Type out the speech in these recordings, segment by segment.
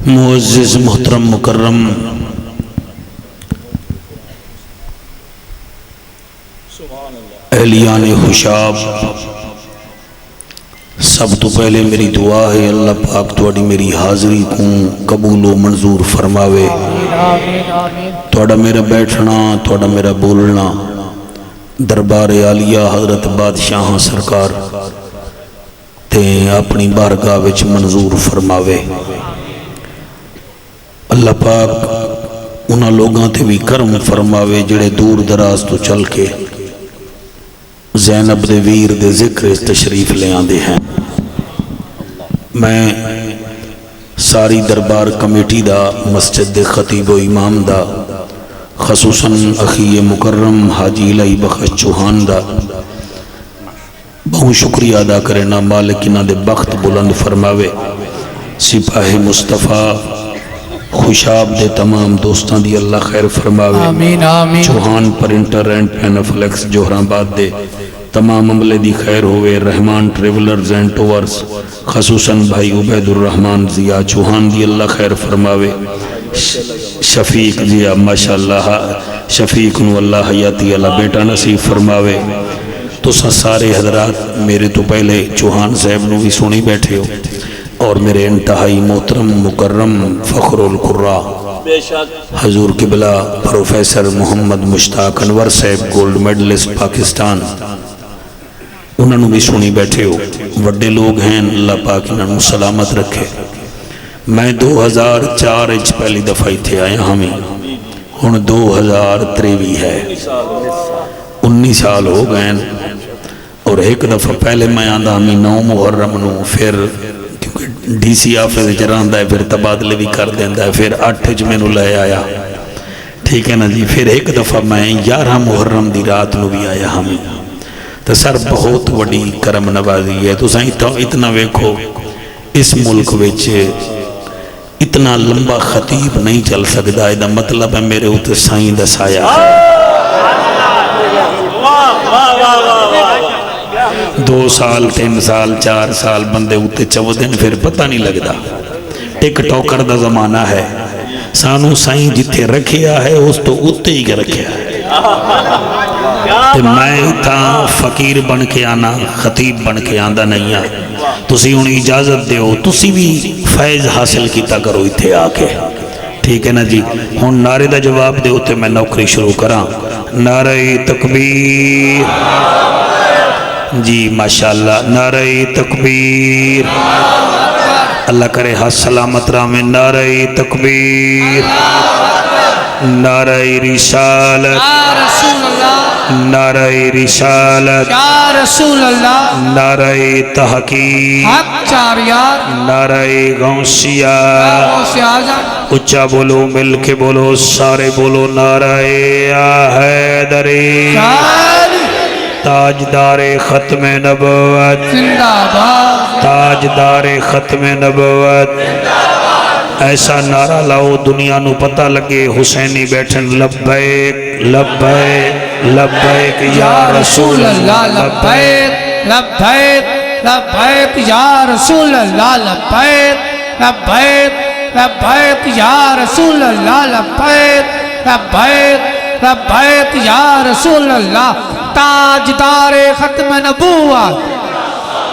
معزز محترم مکرم اہلیان خوشاب، سب تو پہلے میری دعا ہے اللہ پاک تھوڑی میری حاضری کو قبول و منظور فرماوے۔ تھوڑا میرا بیٹھنا، تھوڑا میرا بولنا دربار عالیہ حضرت بادشاہ سرکار تے اپنی بارگاہ وچ منظور فرماوے۔ اللہ پاک انہاں لوگاں تے بھی کرم فرماوے جڑے دور دراز تو چل کے زینب دے ویر دے ذکر تشریف لے آندے ہیں۔ میں ساری دربار کمیٹی دا، مسجد دے خطیب و امام دا، خصوصاً اخی مکرم حاجی الہی بخش چوہان دا بہت شکریہ ادا کرنا، مالک انہاں دے بخت بلند فرماوے۔ سپاہ مصطفیٰ خوشاب دے تمام دوستان دی اللہ خیر فرماوے۔ آمین آمین۔ Chauhan printer and panaflex Jauharabad دے تمام عملے دی خیر ہوئے۔ رحمان ٹریولرز اینڈ ٹورز خصوصاً بھائی عبید الرحمن ضیاء چوہان دی اللہ خیر فرماوے۔ شفیق ضیاء ماشاءاللہ، شفیق نو اللہ حیاتی اللہ بیٹا نصیب فرماوے۔ تو سارے حضرات میرے تو پہلے چوہان صاحب نو بھی سنی بیٹھے ہو، اور میرے انتہائی محترم مکرم فخر القرہ حضور قبلہ پروفیسر محمد مشتاق انور صاحب گولڈ میڈلسٹ پاکستان، انہوں نے بھی سنی بیٹھے ہو، وڈے لوگ ہیں، اللہ پاک انہوں سلامت رکھے۔ میں 2004 پہلی دفعہ تھے آیا ہمیں، ہن 2023 ہے، 19 سال ہو گئے، اور ایک دفعہ پہلے میں آندہ ہمیں 9 محرم نو، پھر ڈی سی آفس جراندہ ہے، پھر تبادلے بھی کر دیندہ ہے، پھر 8 میں نو لے آیا، ٹھیک ہے نا جی۔ پھر ایک دفعہ میں 11 محرم دی رات نو بھی آیا ہمیں۔ تو سر بہت وڈی کرم نوازی ہے، تو سائیں اتنا ویکھو اس ملک وچ اتنا لمبا خطیب نہیں چل سکتا، ایدہ مطلب ہے میرے ہوتے سائیں دسایا ہے۔ 2 سال 3 سال 4 سال بندے ہوتے 14 دن پھر پتہ نہیں لگتا۔ ٹک ٹوکر دا زمانہ ہے، سانو سائیں جتے رکھیا ہے اس تو اتے ہی کے رکھیا ہے۔ میں اتنا فقیر بن کے آنا، خطیب بن کے آندہ نہیں ہے، تسی انہیں اجازت دے ہو، تسی بھی فیض حاصل کیتا کرو اتھے آکے، ٹھیک ہے نا جی۔ ہون نعرے دا جواب دے ہوتے میں نوکری شروع کرا۔ نعرہ تکبیر، جی ماشاءاللہ، نعرہ تکبیر، اللہ کرے ہاتھ سلامت رامے، نعرہ تکبیر، نعرہ رسالت، نعرہ رسالت، نعرہ تحقیق، نعرہ غوثیہ، اچھا بولو، مل کے بولو، سارے بولو، نعرہ حیدری، تاجدار ختم نبوت، تاجدار ختم نبوت۔ ایسا نعرہ لاؤ دنیا نو پتہ لگے حسینی بیٹھن، لبیک لبیک لبیک یا رسول اللہ، لبیک لبیک لبیک یا رسول اللہ، لبیک لبیک لبیک یا رسول اللہ، لبیک لبیک لبیک یا رسول اللہ۔ تاجدار ختم نبوت،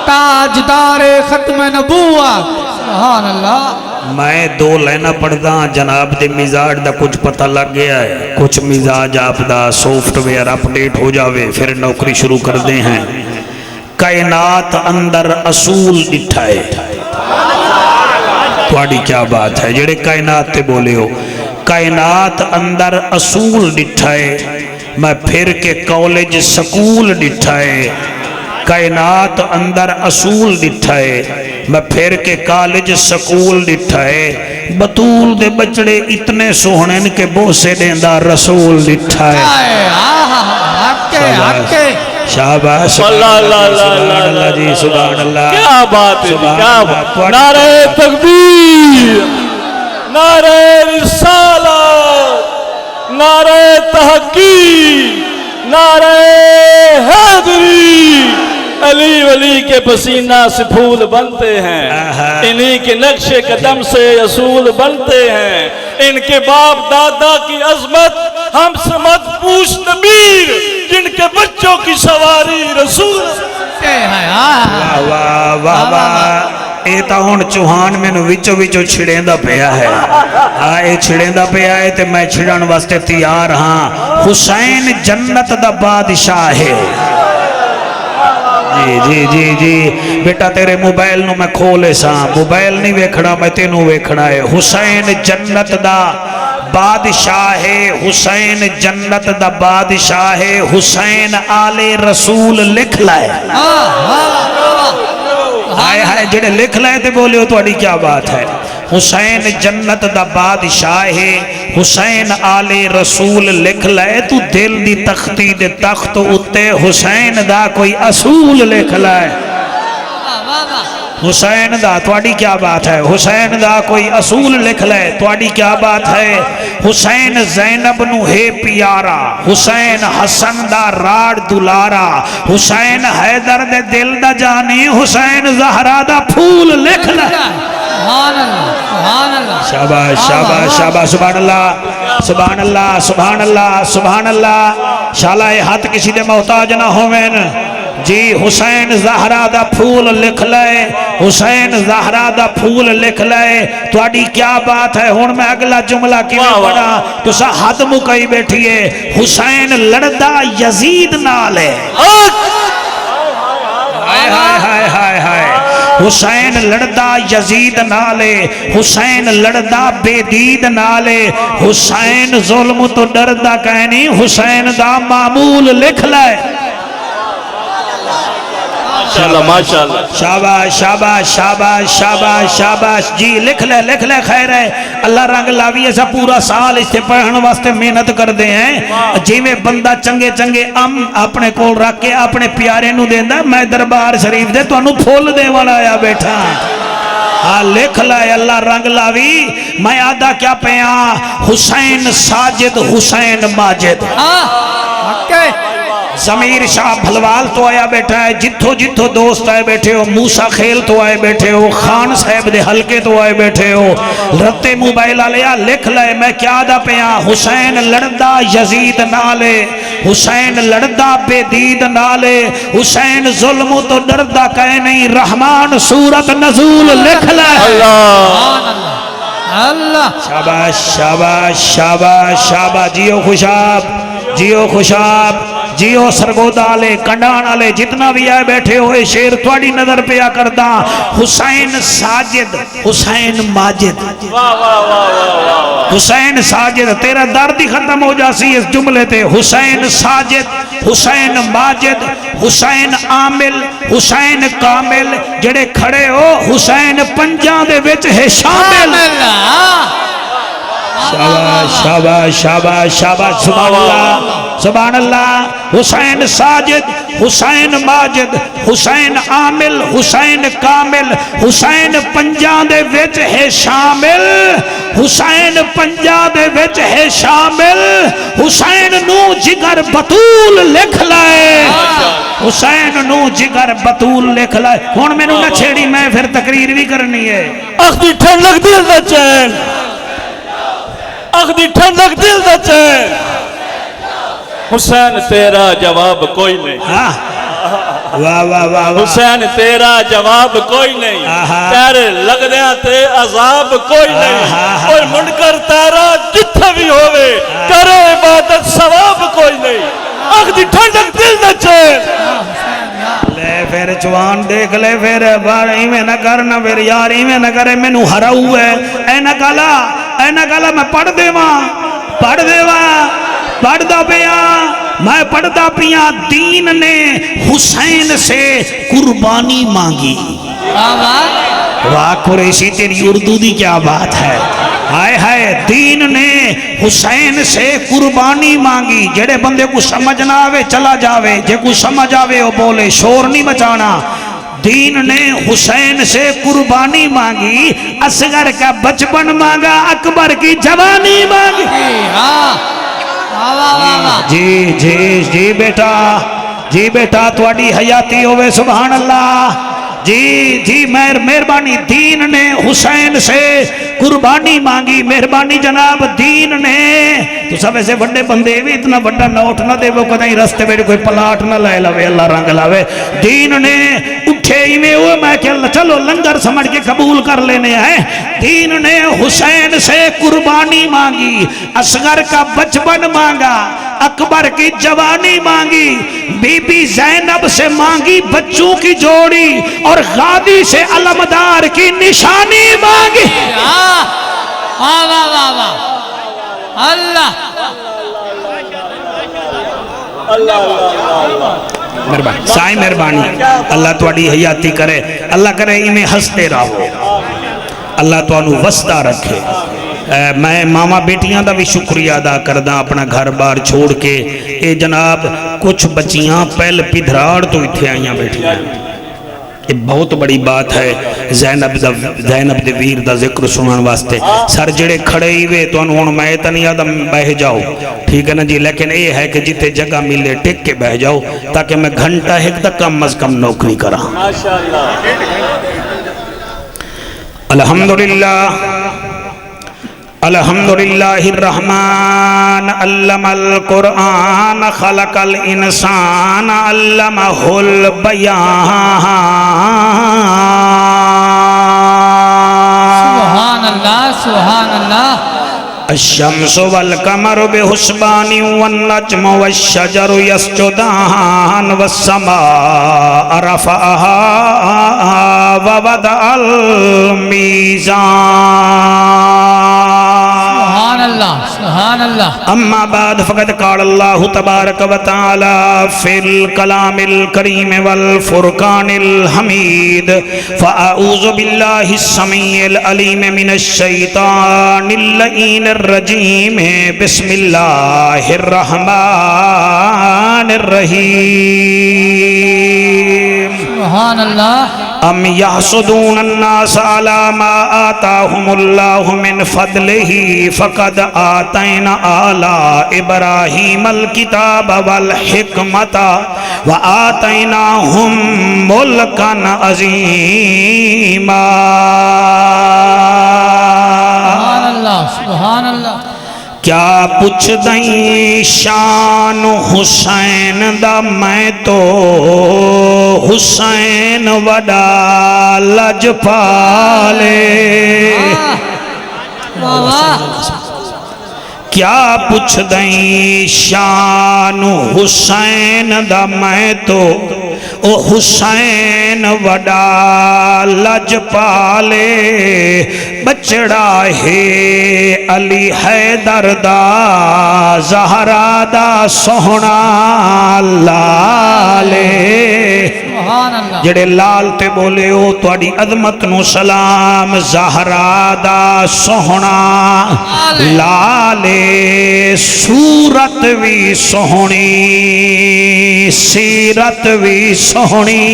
تاجدار ختم نبوت، سبحان اللہ۔ میں 2 لینا پڑھتا ہاں، جناب دے مزاج دا کچھ پتہ لگ گیا ہے، کچھ مزاج آپ دا سافٹ ویئر اپڈیٹ ہو جاوے، پھر نوکری شروع کر دے ہیں۔ کائنات اندر اصول ڈٹھائے، تھوڑی کیا بات ہے جڑے کائنات تے بولے ہو، کائنات اندر اصول ڈٹھائے، میں پھر کے کالج سکول ڈٹھائے، کائنات اندر اصول ڈٹھائے، میں پھر کے کالج سکول ڈٹھائے، بطول دے بچڑے اتنے سوہنن کے بوسے دیندہ رسول ڈٹھائے۔ شاباش، سبحان اللہ جی، سبحان اللہ، کیا بات ہے، کیا بات۔ نعرہ تکبیر، نعرہ رسالت، نعرہ تحقیق، نعرہ حیدری، علی ولی کے پسینہ سے پھول بنتے ہیں، انہی کے نقش قدم سے اصول بنتے ہیں، ان کے باپ دادا کی عظمت ہم سے مت پوچھ نبیر، جن کے بچوں کی سواری رسول۔ واہ واہ واہ واہ، اے تا ہون چوہان میں نو وچو وچو چھڑیں دا پیا ہے، آئے چھڑیں دا پیا ہے تے میں چھڑن واسطے تیار ہاں۔ حسین جنت دا بادشاہ ہے۔ جی جی جی جی بیٹا تیرے موبائل نو میں کھولے ساں، موبائل نہیں ویکھڑا میں تینوں ویکھڑا ہے۔ حسین جنت دا بادشاہ ہے، حسین جنت دا بادشاہ ہے، حسین آل رسول لکھ لائے۔ آئے ہائے جڑے لکھ لائے تے بولے ہو تواڈی کیا بات ہے۔ حسین جنت دا بادشاہ ہے، حسین آل رسول لکھ لائے، تو دل دی تختی دے تخت اتے حسین دا کوئی اصول لکھ لائے۔ حسین دا تواڈی کیا بات ہے، حسین دا کوئی اصول لکھ لے، تواڈی کیا بات ہے۔ حسین زینب نو ہے پیارا، حسین حسن دا راڑ دلارا، حسین حیدر دے دل دا جانی، حسین زہرا دا پھول لکھ لے۔ شاباش شاباش شاباش، سبحان اللہ سبحان اللہ سبحان اللہ سبحان اللہ۔ شالہ ہاتھ کسی دے محتاج نہ ہوئن جی۔ حسین زہرا دا پھول لکھ لائے، حسین زہرا دا پھول لکھ لائے، تواڈی کیا بات ہے۔ ہون میں اگلا جملہ کی میں پڑھا تو سا حد مکئی بیٹھئے، حسین لڑدا یزید نالے۔ ہائے ہائے ہائے ہائے ہائے، حسین لڑدا یزید نالے، حسین لڑدا بے دید نالے، حسین ظلم تو ڈردا کہنی، حسین دا معمول لکھ لائے۔ ماشاءاللہ ماشاءاللہ، شاباش شاباش شاباش شاباش شاباش جی۔ لکھ لے خیر ہے، اللہ رنگ لاوی ایسا پورا سال اس سے پڑھن واسطے محنت کر دے ہیں جی میں بندہ چنگے چنگے اپنے کول رکھ کے اپنے پیارے نو دیندا، میں دربار شریف دے تو انو پھول دے والا آیا بیٹھا ہاں۔ لکھ لائے اللہ رنگ لاوی، میں آدھا کیا پیا، حسین ساجد حسین ماجد۔ ضمیر شاہ بھلوال تو آیا بیٹھا ہے، جتھو جتھو دوست آئے بیٹھے ہو، موسیٰ خیل تو آئے بیٹھے ہو، خان صاحب دے حلقے تو آئے بیٹھے ہو، رتے موبائل آلیا لکھ لائے، میں کیا دا پیا، حسین لڑدا یزید نالے، حسین لڑدا بے دید نالے، حسین ظلم تو ڈردا کہے نہیں، رحمان سورت نزول لکھ لائے۔ اللہ شاباش شاباش شاباش شاباش، جیو خوشاب جیو خوشاب جیو سرگودا لے کنڈان آلے جتنا بھی آئے بیٹھے ہوئے، شیر تواڈی نظر پہ آ کردہ، حسین ساجد حسین ماجد۔ حسین ساجد، تیرا درد ہی ختم ہو جاسی اس جملے تے، حسین ساجد حسین ماجد حسین عامل حسین کامل، جڑے کھڑے ہو حسین پنجاں دے وچ ہے شامل۔ شاباش شاباش شاباش شاباش، سبحان اللہ سبحان اللہ۔ حسین ساجد حسین ماجد حسین عامل حسین کامل، حسین پنجاں دے وچ ہے شامل، حسین پنجاں دے وچ ہے شامل، حسین نو جگر بطول لکھ لائے، حسین نو جگر بطول لکھ لائے۔ ہون میں نو نہ چھیڑی، میں پھر تقریر بھی کرنی ہے۔ اخدی ٹھنڈک دل دا چین، اخدی ٹھنڈک دل دا چین، حسین تیرا جواب کوئی نہیں، واہ واہ واہ، حسین تیرا جواب کوئی نہیں، تیرے لگ دیا تے عذاب کوئی نہیں، کوئی منکر تیرا جتھا بھی ہوئے کرے عبادت ثواب کوئی نہیں، اخدی ٹھنڈک دل دا چین۔ لے پھر جوان دیکھ لے پھر بار ایمیں نہ کرنا، پھر یار ایمیں نہ کرے، میں نو ہراؤ ہے، اے نہ کالا میں پڑھ دے ماں پڑھ دا پیا، میں پڑھ دا پیا، دین نے حسین سے قربانی مانگی۔ واہ قریشی تیری اردو دی کیا بات ہے، ہائے ہائے، دین نے حسین سے قربانی مانگی۔ جڑے بندے کو سمجھ نہ آوے چلا جاوے، جے کو سمجھ آوے وہ بولے، شور نہیں مچانا۔ دین نے حسین سے قربانی مانگی، اصغر کا بچپن مانگا، اکبر کی جوانی مانگی۔ جی جی جی بیٹا، جی بیٹا تواڈی حیاتی ہوئے سبحان اللہ جی جی مہربانی دین نے حسین سے قربانی مانگی مہربانی جناب دین نے تو سب ایسے بڑے بندے بھی اتنا بڑا نوٹ نہ دے وہ کدیں رستے میں کوئی پلاٹ نہ لے لوے اللہ رنگ لاوے دین نے اٹھے ہی میں ہوئے میں کہ اللہ چلو لنگر سمجھ کے قبول کر لینے ہیں دین نے حسین سے قربانی مانگی اصغر کا بچپن مانگا اکبر کی جوانی مانگی بی بی زینب سے مانگی بچوں کی جوڑی اور غادی سے علمدار کی نشانی مانگی اللہ سائیں مہربانی اللہ تواڈی حیاتی کرے اللہ کرے انہیں ہستے رہو اللہ توانو وسطہ رکھے میں ماما بیٹیاں دا بھی شکریہ ادا کردہ اپنا گھر بار چھوڑ کے اے جناب کچھ بچیاں پہل پدھراڑ تو اتھے آئیاں بیٹھیاں یہ بہت بڑی بات ہے زینب دے ویر دا ذکر سنن واسطے سر جڑے کھڑے ہی وے تو انہوں میں تنی آدم بہ جاؤ ٹھیک ہے نا جی لیکن یہ ہے کہ جتے جگہ ملے ٹک کے بہ جاؤ تاکہ میں گھنٹہ ایک دا کم از کم نوکری کرا الحمدللہ الرحمن علم القرآن خلق الانسان علمہ البیان سبحان اللہ سبحان اللہ الشمس والقمر بحسبان والنجم والشجر يسجدان والسماء رفعها ووضع الميزان سبحان اللہ اما بعد فقد قال اللہ تبارک و تعالی فی الکلام الکریم والفرقان الحمید فاعوذ باللہ السمیع العلیم من الشیطان اللعین الرجیم بسم اللہ الرحمن الرحیم سبحان اللہ ام یحسدون الناس علی ما آتاہم اللہ من فضلہ فقد آتینا آل ابراہیم الکتاب والحکمت وآتیناہم ملکا عظیما سبحان اللہ سبحان اللہ کیا پوچھ دیں شان حسین دا میں تو حسین وڈا لج پالے کیا پوچھ دیں شان حسین دا میں تو او حسین وڈا لج پالے بچڑا ہے علی حیدر دا زہرا دا سوہنا لالے سبحان اللہ جڑے لال تے بولے ہو تواڈی عظمت نو سلام زہرا دا سوہنا لالے صورت بھی سوہنی سیرت بھی سوہنی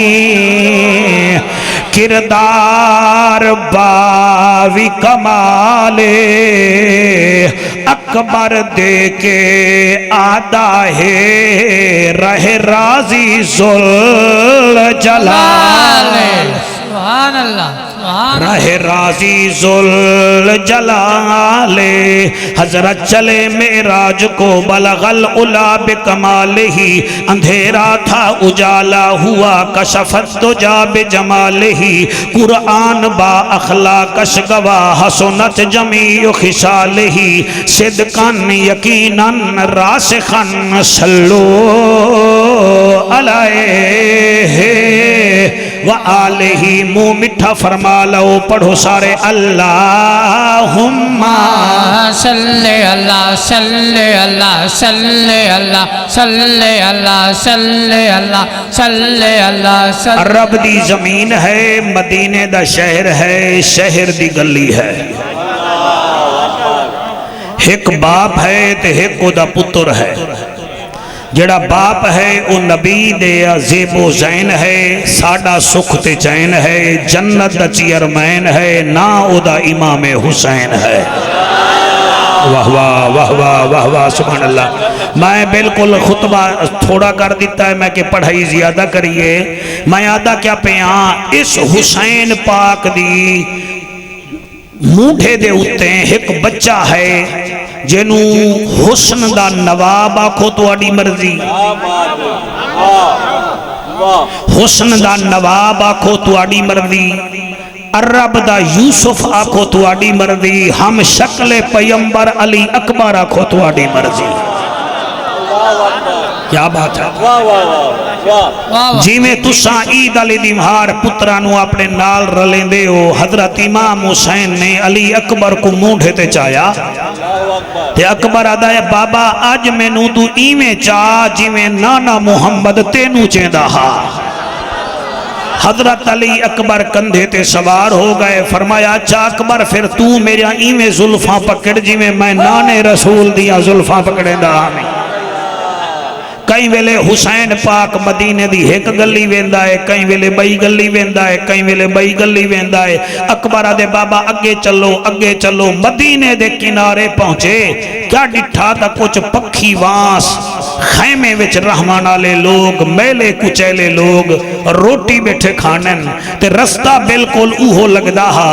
کردار باوی کمالے اکبر دے کے آدھا ہے رہ راضی ذل جلال سبحان اللہ رہ راضی ذل جلال حضرت چلے معراج کو بلغ العلا بکمالہ اندھیرا تھا اجالا ہوا کشفت دجا بجمالہ قرآن با اخلاقش گواہ حسنت جمیع خصالہ صدقاً یقیناً راسخاً صلو علیہ وآلہ منہ مٹھا فرما لو پڑھو سارے اللہم صلی اللہ صلی اللہ صلی اللہ صلی اللہ صلی اللہ صلی اللہ عرب دی زمین ہے مدینے دا شہر ہے شہر دی گلی ہے ایک باپ ہے تے ایک دا پتر ہے جڑا باپ ہے او نبی دے عزیب و زین ہے ساڑا سکھ تے چین ہے جنت دا چیرمین ہے نا او دا امام حسین ہے واہ واہ واہ واہ واہ واہ سبحان اللہ. میں بالکل خطبہ تھوڑا کر دیتا ہے میں کہ پڑھائی زیادہ کریے. میں آدھا کیا پہ ہاں اس حسین پاک دی موڈھے دے اتے ایک بچہ ہے جنوں حسن دا نواب آکھو تو آڑی مرضی, حسن دا نواب آکھو تو آڑی مرضی, عرب دا یوسف آکھو تو آڑی مرضی, ہم شکل پیمبر علی اکبر آکھو تو آڑی مرضی. کیا بات ہے جی میں تساں عید علی دیمہار پترانو اپنے نال رلیں دے ہو. حضرت امام حسین نے علی اکبر کو موڈھے تے چایا تے اکبر آدھا ہے بابا آج میں نو تو ایمیں چاہ جی میں نانا محمد تینو چیندہ ہا. حضرت علی اکبر کندھے تے سوار ہو گئے. فرمایا اچھا اکبر پھر تو میرا ایمیں زلفاں پکڑ جی میں نانے رسول دیا زلفاں پکڑیں دا ہمیں. کئی ویلے حسین پاک مدینے دی ایک گلی ویندا ہے, کئی ویلے بئی گلی ویندا ہے, کئی ویلے بئی گلی ویندا ہے. اکبر آدھے بابا اگے چلو. مدینے دے کنارے پہنچے کیا ڈٹھا دا کچھ پکھی وانس خیمے وچ رحمان آلے لوگ میلے کچیلے لوگ روٹی بیٹھے کھانن تے رستہ بالکل اوہو لگدا ہا.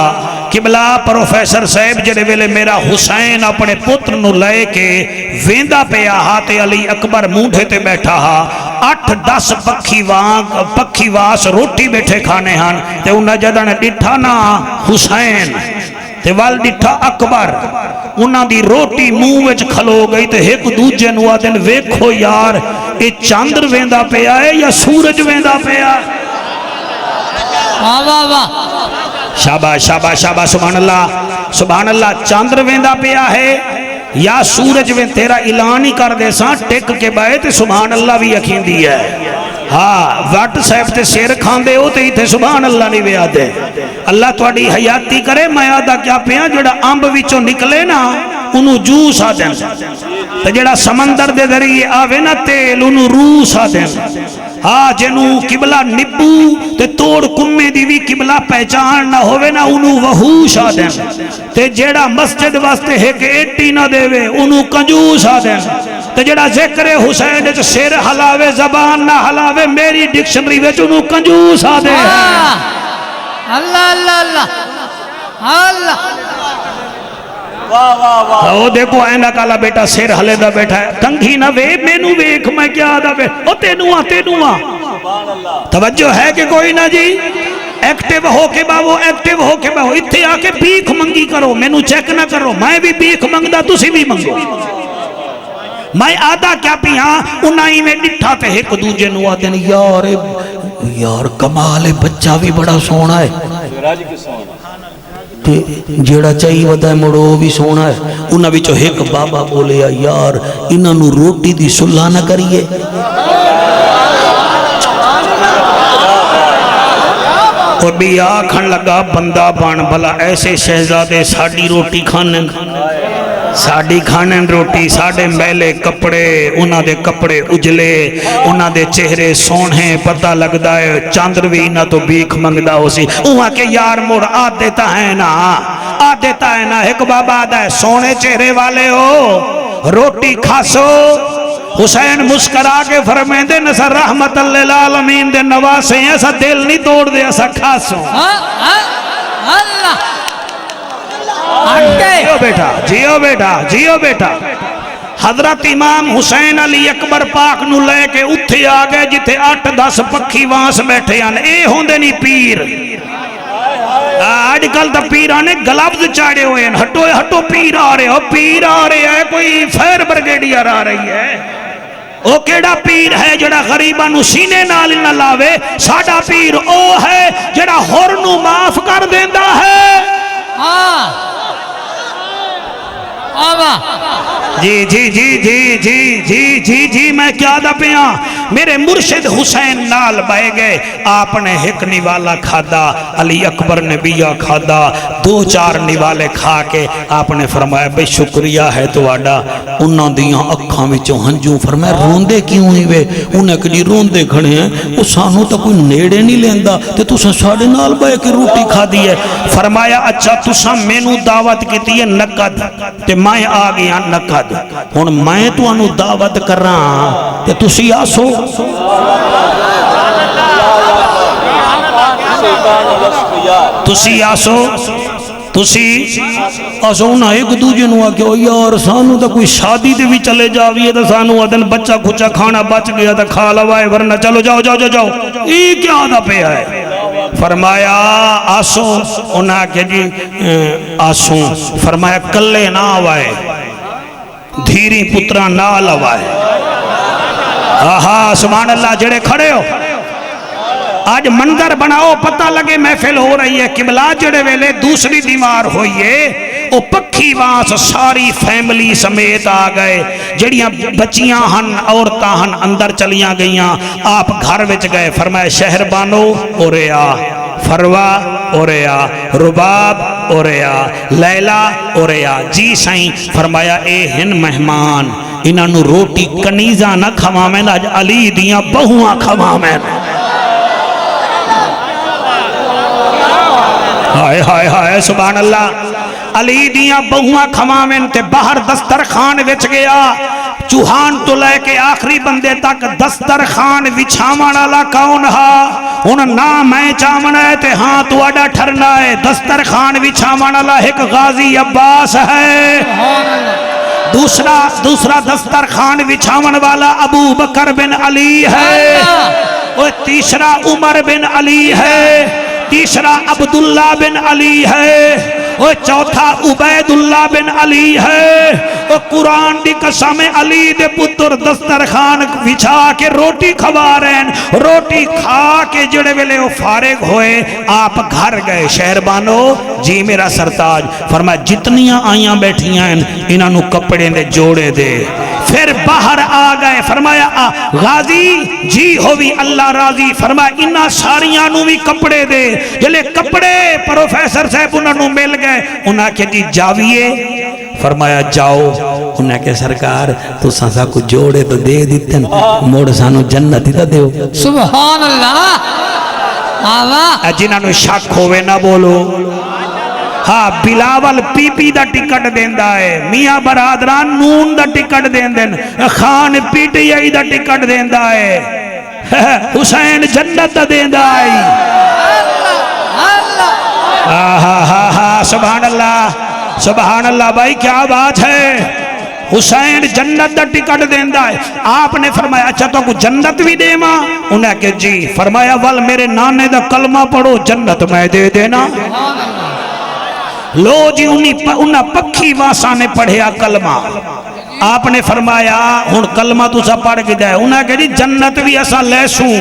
قبلہ پروفیسر صاحب جڑے ویلے میرا حسین اپنے پتر نو لے کے ویندا پہ آہاتے علی اکبر موڈھے تے بیٹھا ہا. 8-10 پکھی واس روٹی بیٹھے کھانے ہاں تے انہاں جدہ نے ڈٹھا نا حسین تے وال ڈٹھا اکبر انہاں دی روٹی منہ وچ کھلو گئی تے ایک دوجے نو آدن ویکھو یار اے چاندر ویندا پہ آئے یا سورج ویندا پہ آئے. واہ واہ واہ شاباش شاباش شاباش سبحان اللہ. چاندر ویندا پیا ہے یا سورج وین تیرا اعلان ہی کر دے ساں ٹک کے بائے تے سبحان اللہ بھی یقین دی ہے. ہاں واٹ صاحب تے سیر کھان دے ہو تے تے سبحان اللہ نہیں ویا دے. اللہ تواڈی حیاتی کرے. میں آدھا کیا پیا جڑا امب وچوں نکلے نا انہوں جوس آ دین تے جڑا سمندر دے ذریعے آوے نا تیل انہوں روس آ دین. ہاں جنوں قبلہ نبو تے توڑ کمے دی بھی قبلہ پہچان نہ ہوئے نا انہوں وحوش آ دین تے جیڑا مسجد واسطے ہے کہ ایٹی نہ دے وے انہوں کنجوس آ دین تے جیڑا ذکر حسین جو سیر حلاوے زبان نہ حلاوے میری ڈکشنری ویچ انہوں کنجوس آ دے. اللہ اللہ اللہ اللہ او دیکھو اینہ کالا بیٹا سیر حلے دا بیٹھا ہے کنگھی نہ وے مینو ویکھ میں کیا دا بیٹھا او تینو توجہ ہے کہ کوئی نہ جی. ایکٹیو ہو کے باو ایکٹیو ہو کے باو اتھے آ کے بیک منگی کرو مینو چیک نہ کرو. میں بھی بیک منگدا تسی بھی منگو. میں آدھا کیا پی ہاں انہائی میں ڈٹھا تے ایک دوجے نو آدھے یار کمال بچہ بھی بڑا سونا ہے جیڑا چاہی ودا ہے مڑو بھی سونا ہے. انہاں وچوں ایک بابا بولے یار انہاں نو روٹی دی صلح نہ کریے. اور بھی آکھن لگا بندہ بان بھلا ایسے شہزادے ساڑی روٹی کھانن ساڑی کھانن روٹی ساڑے میلے کپڑے انہاں دے کپڑے اجلے انہاں دے چہرے سونے پتہ لگدا ہے چاندروی انہاں تو بیک منگدا ہو سی. وہاں کے یار مڑ آ دیتا ہے نا ایک بابا آدھا ہے سونے چہرے والے ہو روٹی کھاسو. حسین مسکرا کے فرمائیں دے نسا رحمت للعالمین دے نواسے ہیں ایسا دل نہیں توڑ دے ایسا کھاسو. اللہ جیو بیٹا. حضرت امام حسین علی اکبر پاک نو لے کے اتھے آگئے جتے 8-10 پکھی وانس بیٹھے ہیں. اے ہوندے نہیں پیر. آج کل تا پیر آنے گلابز چاڑے ہوئے ہیں. ہٹو پیر آ رہے ہیں کوئی فیر برگیڈیئر آ رہی ہے. او کیڑا پیر ہے جڑا غریبہ نو سینے نال نہ لاوے. ساڑا پیر او ہے جڑا ہور نو معاف کر دیندہ ہے. جی میں کیا دا پیاں میرے مرشد حسین نال بائے گئے. آپ نے ایک نوالا کھادا علی اکبر نے بیا کھادا 2-4 نوالے کھا کے آپ نے فرمایا بھئی شکریہ ہے تو آڈا. انہاں دیاں اکھاں وچوں ہنجوں فرمایا روندے کیوں نہیں وے. انہیں کہی روندے کھڑے ہیں وہ سانو تا کوئی نیڑے نہیں لیندا تے تساں ساڑے نال بائے کے روٹی کھا دی ہے. فرمایا اچھا تساں مینوں دعوت کیتی ہے نقد تے میں میں آ گیا نقد ہن میں تانوں دعوت کراں تے تسی آسو تسی آسو تسی آسونا ایک دوجے نو آکے یار سانو تا کوئی شادی دے بھی چلے جاویے تا سانو آدن بچہ کھچا کھانا بچ گیا تا کھا لوائے ورنہ چلو جاؤ جاؤ جاؤ جاؤ یہ کیا آدھا پہ ہے فرمایا آسو انہاں کہ جی آسو فرمایا کلے نہ آوائے دھیری پترہ نہ لوائے آہا سبحان اللہ جڑے کھڑے ہو آج منظر بناؤ پتہ لگے محفل ہو رہی ہے قبلہ جڑے ویلے دوسری دیوار ہوئیے او پکھی واس ساری فیملی سمیت آ گئے جڑیاں بچیاں ہن عورتاں ہن اندر چلیاں گئیاں آپ گھر وچ گئے فرمایا شہر بانو اوریا فروا اوریا رباب اوریا لیلہ اوریا جی سائیں فرمایا اے ہن مہمان انہاں نو روٹی کنیزہ نہ کھوامیں آج علی دیاں بہواں کھوامیں ہائے ہائے ہائے سبحان اللہ علی دیاں بہواں کھوامن تے باہر دسترخوان وچ گیا چوہان تو لے کے آخری بندے تک دسترخوان وچھاون والا کون ہا ہن نہ میں چاونا ہے تے ہاں تواڈا ٹھرنا ہے دسترخوان وچھاون والا ایک غازی عباس ہے دوسرا دسترخوان وچھاون والا ابو بکر بن علی ہے اور تیسرا عمر بن علی ہے تیسرا عبداللہ بن علی ہے اور چوتھا عبید اللہ بن علی ہے اور قرآن دی قسم علی دے پتر دسترخوان بچھا کے روٹی کھوا رہے ہیں روٹی کھا کے جڑے ویلے وہ فارغ ہوئے آپ گھر گئے شہر بانو جی میرا سرتاج فرمایا جتنیاں آئیاں بیٹھیاں ہیں انہاں نو کپڑے دے جوڑے دے پھر باہر آ گئے فرمایا غازی جی ہووی اللہ راضی فرمایا انہاں ساریاں نو بھی کپڑے دے جلے کپڑے پروفیسر صاحب انہاں نو مل گئے انہاں کہ جی جاویے فرمایا جاؤ انہاں کہ سرکار تو سانسا کو جوڑے تو دے دیتن موڑ سانو جنت ہی تا دیو سبحان اللہ آوہ جنہاں نو شک ہوئے نہ بولو ہاں بلاول پی پی دا ٹکٹ دیندہ ہے میاں برادران نون دا ٹکٹ دیندن خان پی ٹی آئی دا ٹکٹ دیندہ ہے حسین جنت دا دیندہ ہے سبحان اللہ بھائی کیا بات ہے حسین جنت دا ٹکٹ دیندہ ہے آپ نے فرمایا اچھا تو کو جنت بھی دے ماں انہیں کہ جی فرمایا وال میرے نانے دا کلمہ پڑھو جنت میں دے دینا لو جی انہا پکھی واسا نے پڑھیا کلمہ آپ نے فرمایا ہن کلمہ تو سا پڑھ کے دائے انہا کہ جی جنت بھی ایسا لیسوں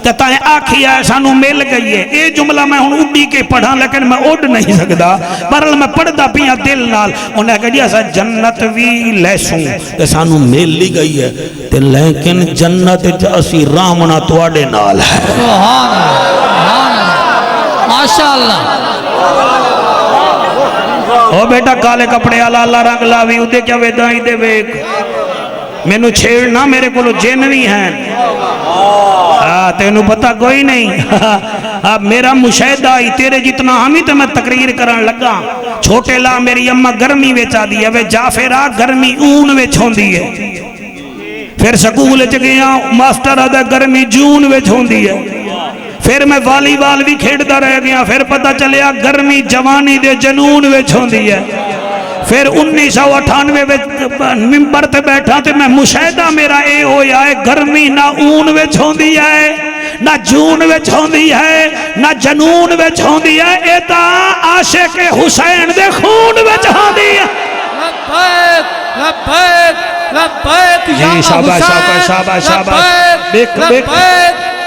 تتائیں آکھیا ایسا نو مل گئی ہے اے جملہ میں ہن اڈی کے پڑھا لیکن میں اڈ نہیں سکتا برل میں پڑھدا پیا دل نال انہا کہ جی ایسا جنت بھی لیسوں ایسا نو مل لی گئی ہے لیکن جنت اسی رامنا توڑے نال ہے سبحان اللہ ماشاءاللہ او بیٹا کالے کپڑے اللہ اللہ رنگ لاوی ادھے کیا ویدائی دے ویک میں نو چھیڑنا میرے کو لو جنوی ہیں تینو پتہ کوئی نہیں میرا مشاہدہ ہی تیرے جتنا ہمیں تو میں تقریر کرن لگا چھوٹے لا میری اممہ گرمی ویچا دی ہے وے جعفرہ گرمی اون ویچ ہون دی ہے پھر سکول چکیاں ماسٹر آدھا گرمی جون ویچ ہون دی ہے پھر میں والی وال بھی کھیڑتا رہ گیا پھر پتہ چلیا گرمی جوانی دے جنون ویچ ہون دی ہے پھر 1998 ممبر تے بیٹھا تے میں مشاہدہ میرا اے ہویا ہے گرمی نہ اون ویچ ہون دی ہے نہ جون ویچ ہون دی ہے نہ جنون ویچ ہون دی ہے اے تا عاشق حسین دے خون ویچ ہون دی ہے لبیک لبیک لبیک یا شاباش حسین شاباش شاباش لبیک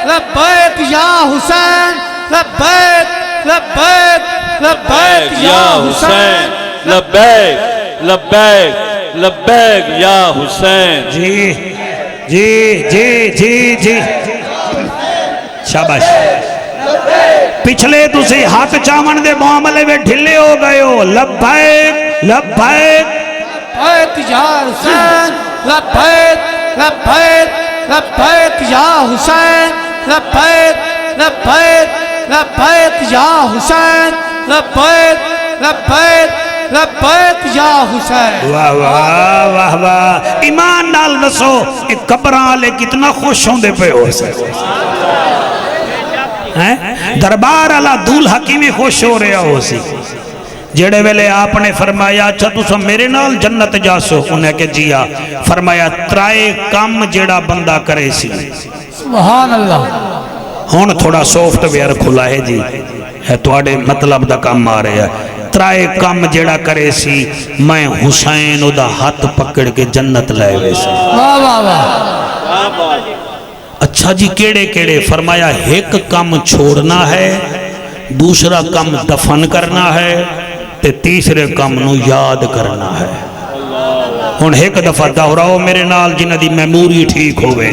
لبیک یا حسین لبیک لبیک لبیک یا حسین لبیک لبیک لبیک یا حسین جی جی جی جی جی شاباش پچھلے تُسے ہاتھ چاون دے معاملے میں ڈھلے ہو گئے ہو لبیک لبیک لبیک یا حسین لبیک لبیک لبیک یا حسین لبیک لبیک لبیک یا حسین لبیک لبیک لبیک یا حسین واہ واہ واہ واہ ایمان نال دسو ایک قبراں والے کتنا خوش ہوندے پے ہو سے دربار والا دولہا کیویں خوش ہو رہا ہو سی جڑے ویلے آپ نے فرمایا اچھا تسا میرے نال جنت جاسو انہیں کہ جیا فرمایا ترائے کام جڑا بندہ کرے سی سبحان اللہ ہون تھوڑا سافٹ ویئر کھلا ہے جی ہے تواڈے مطلب دا کام آ رہا ہے ترائے کام جڑا کرے سی میں حسین او دا ہاتھ پکڑ کے جنت لے وے سی واہ واہ واہ اچھا جی کیڑے کیڑے فرمایا ایک کام چھوڑنا ہے دوسرا کام دفن کرنا ہے تے تیسرے کام نو یاد کرنا ہے ہن ایک دفعہ دہراؤ میرے نال جنہ دی میموری ٹھیک ہوئے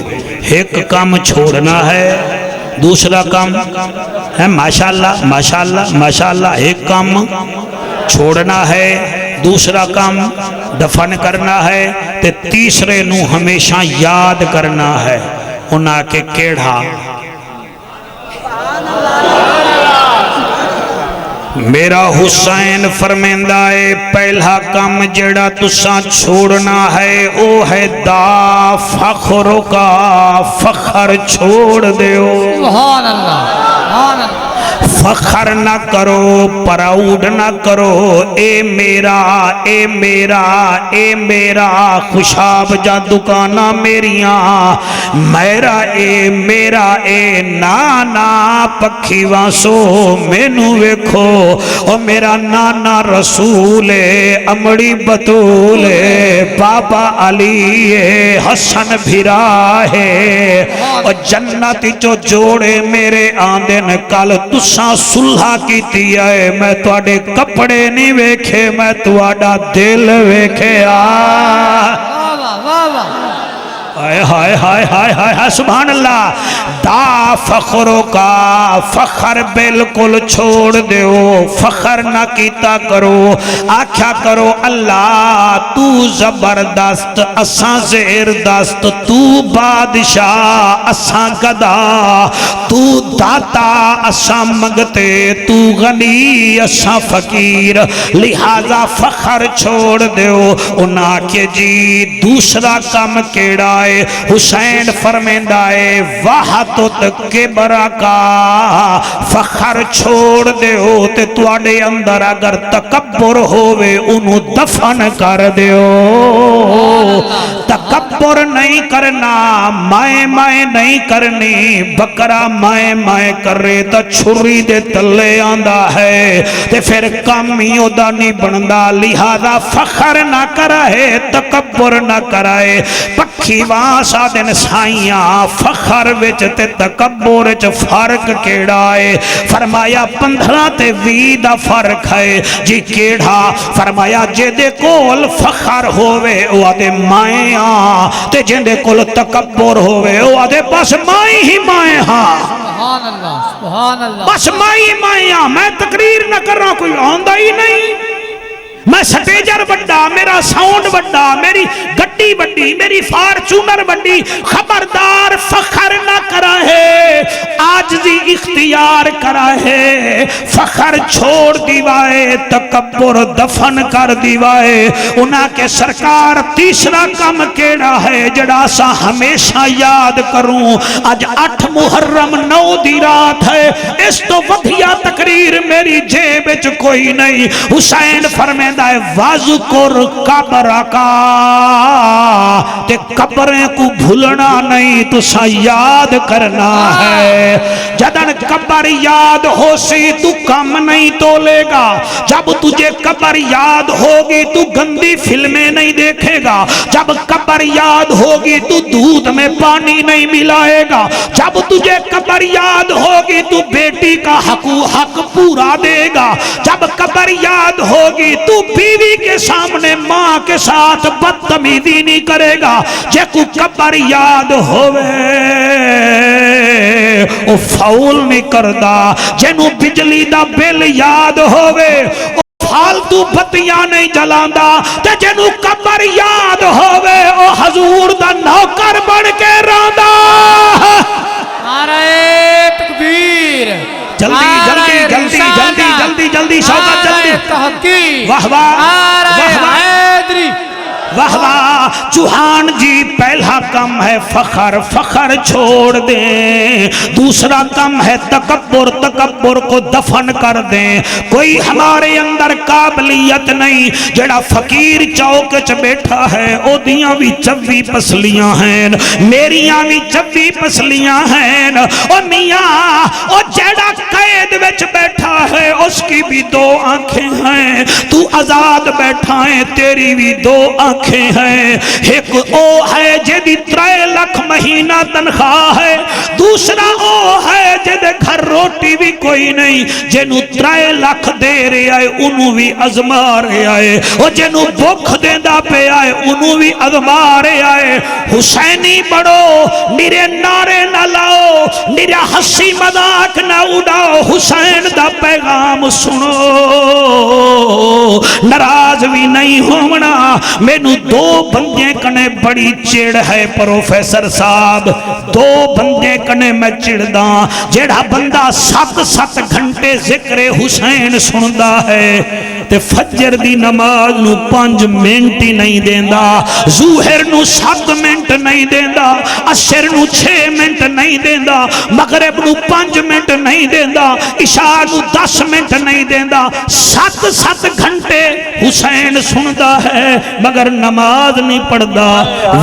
ایک کام چھوڑنا ہے دوسرا کام ہے ماشاءاللہ ماشاءاللہ ماشاءاللہ ایک کام چھوڑنا ہے دوسرا کام دفن کرنا ہے تے تیسرے نو ہمیشہ یاد کرنا ہے انہاں کے کیڑھا میرا حسین فرمیندہ ہے پہلا کام جڑا تساں چھوڑنا ہے او ہے دا فخر کا فخر چھوڑ دیو سبحان اللہ سبحان اللہ فخر نہ کرو پراؤڈ نہ کرو اے میرا اے میرا اے میرا خوشاب جا دکانہ میریاں میرا اے نانا پکھی واسو مینو ویکھو او میرا نانا رسول امڑی بطول بابا علی حسن بھرا ہے اور جنت جو جوڑے میرے آندن کل تساں سلحہ کیتی ہے میں تواڈے کپڑے نہیں ویکھے میں تواڈا دل ویکھے ہائے ہائے ہائے ہائے ہائے سبحان اللہ دا فخروں کا فخر بالکل چھوڑ دیو فخر نہ کیتا کرو آکھیا کرو اللہ تو زبردست اساں زیر دست تو بادشاہ اساں گدا تو داتا اساں منگتے تو غنی اساں فقیر لہذا فخر چھوڑ دیو انہاں کے جی دوسرا کام کیڑا ہے حسین فرمیندہ ہے وحدت کبر کا فخر چھوڑ دیو تے تواڈے اندر اگر تکبر ہووے انہوں دفن کر دیو تکبر نہیں کرنا مائیں نہیں کرنی بکرا مائیں کرے تا چھری دے تلے آندہ ہے تے پھر کامی اودا نہیں بندہ لہذا فخر نہ کرائے تکبر نہ کرائے پکھی واسا دن سائیاں فخر وچ تے تکبر وچ فرق کیڑا ہے فرمایا 15 تے 20 دا فرق ہے جی کیڑا فرمایا جے دے کول فخر ہووے او آدے مائیں تے جے دے کول تکبر ہووے او آدے بس مائیں ہی مائیں سبحان اللہ سبحان اللہ بس مائیں میں تقریر نہ کر رہا کوئی آندہ ہی نہیں میں سٹیجر بڑا میرا ساؤنڈ بڑا میری گڈی بڑی میری فارچونر بڑی خبردار فخر نہ کرا ہے عاجزی اختیار کرا ہے فخر چھوڑ دیوائے تکبر دفن کر دیوائے انہاں کے سرکار تیسرا کام کیڑا ہے جڑا سا ہمیشہ یاد کروں آج 8 محرم 9 دی رات ہے اس تو ودھیا تقریر میری جیب وچ کوئی نہیں حسین فرمیندہ ہے وَذْكُرْ قَبْرَكَ تے قبریں کو بھولنا نہیں تو سا یاد کرنا ہے جدن قبر یاد ہو سی تو کم نہیں تو لے گا جب تجھے قبر یاد ہوگی تو گندی فلمیں نہیں دیکھے گا جب قبر یاد ہوگی تو دودھ میں پانی نہیں ملائے گا جب تجھے قبر یاد ہوگی تو بیٹی کا حق پورا دے گا جب قبر یاد ہوگی تو بیوی کے سامنے ماں کے ساتھ بدتمیزی نہیں کرے گا جے کو قبر یاد ہوئے او فاول نہیں کردہ جنو بجلی دا بل یاد ہوئے او فالتو بتیاں نہیں جلاندہ تے جنو قبر یاد ہوئے او حضور دا نوکر بڑھ کے راندہ نعرہ تکبیر جلدی جلدی شوکت جلدی تحقیق واہ واہ نعرہ واہ واہ حیدری واہ واہ چوہان جی پہلا کم ہے فخر فخر چھوڑ دیں دوسرا کم ہے تکبر تکبر کو دفن کر دیں کوئی ہمارے اندر قابلیت نہیں جڑا فقیر چوک چ بیٹھا ہے او دیاں بھی چوی پسلیاں ہیں میریاں بھی چوی پسلیاں ہیں او میاں او جڑا قید وچ بیٹھا ہے اس کی بھی دو آنکھیں ہیں تو آزاد بیٹھا ہے تیری بھی دو آنکھیں ہیں ایک او ہے جدی 3 لاکھ مہینہ تنخواہ ہے دوسرا او ہے جدے گھر روٹی بھی کوئی نہیں جنو 3 لاکھ دے رہے آئے انہوں بھی ازما رہے آئے اور جنو بھوک دیندہ پہ آئے انہوں بھی ازما رہے آئے حسینی بڑھو میرے نعرے نہ لاؤ میرے ہنسی مذاق نہ اڑاؤ حسین دا پیغام سنو ناراض بھی نہیں ہونا مینو دو بندے کنے بڑی چڑ ہے پروفیسر صاحب دو بندے کنے میں چڑھدا جیڑا بندہ 7 گھنٹے ذکر حسین سندا ہے تے فجر دی نماز نو 5 منٹ ہی نہیں دیندا ظہر نو 7 منٹ نہیں دیندا عصر نو 6 منٹ نہیں دیندا مغرب نو 5 منٹ نہیں دیندا عشاء نو 10 منٹ نہیں دیندا 7 گھنٹے حسین سندا ہے مگر نماز نہیں پڑھدا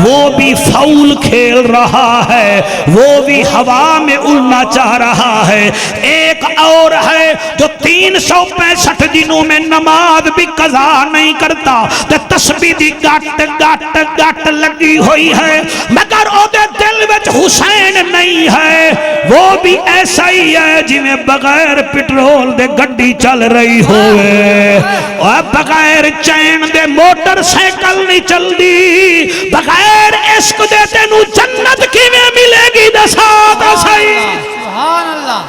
وہ بھی فاؤل کھیل رہا ہے وہ بھی ہوا میں اڑنا چاہ رہا ہے ایک اور ہے جو 365 دنوں میں نماز بھی قضا نہیں کرتا تے تسبیح دی گٹ لگی ہوئی ہے مگر او دے دل وچ حسین نہیں ہے وہ بھی ایسا ہی ہے جی میں بغیر پٹرول دے گڈی چل رہی ہوئے اور بغیر چین دے موٹر سائیکل نہیں چل دی بغیر عشق دے تینو جنت کی میں ملے گی دسات صحیح سبحان اللہ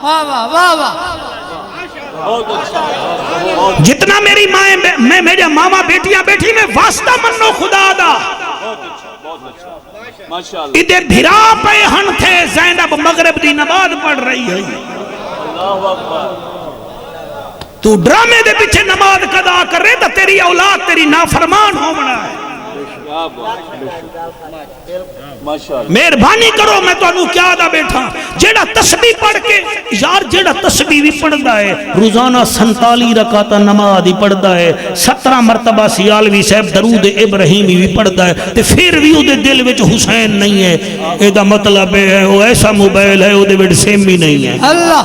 واہ واہ واہ واہ جتنا میری ماں میرے ماما بیٹیاں بیٹھی میں واسطہ منو خدا دا ادھر بھرا پہ ہن تھے زینب مغرب دی نماز پڑھ رہی ہے تو ڈرامے دے پیچھے نماز قضا کر رہے تو تیری اولاد تیری نافرمان ہو بنا ہے مہربانی کرو میں تو انہوں کیا دا بیٹھا جیڑا تسبیح پڑھ کے یار جیڑا تسبیح بھی پڑھدا ہے روزانہ 47 رکعت نماز ہی پڑھدا ہے 17 مرتبہ سیالوی صاحب درود ابراہیمی بھی پڑھدا ہے تے پھر بھی او دے دل وچ حسین نہیں ہے اے دا مطلب ہے وہ ایسا موبائل ہے او دے وچ سیم ہی نہیں ہے اللہ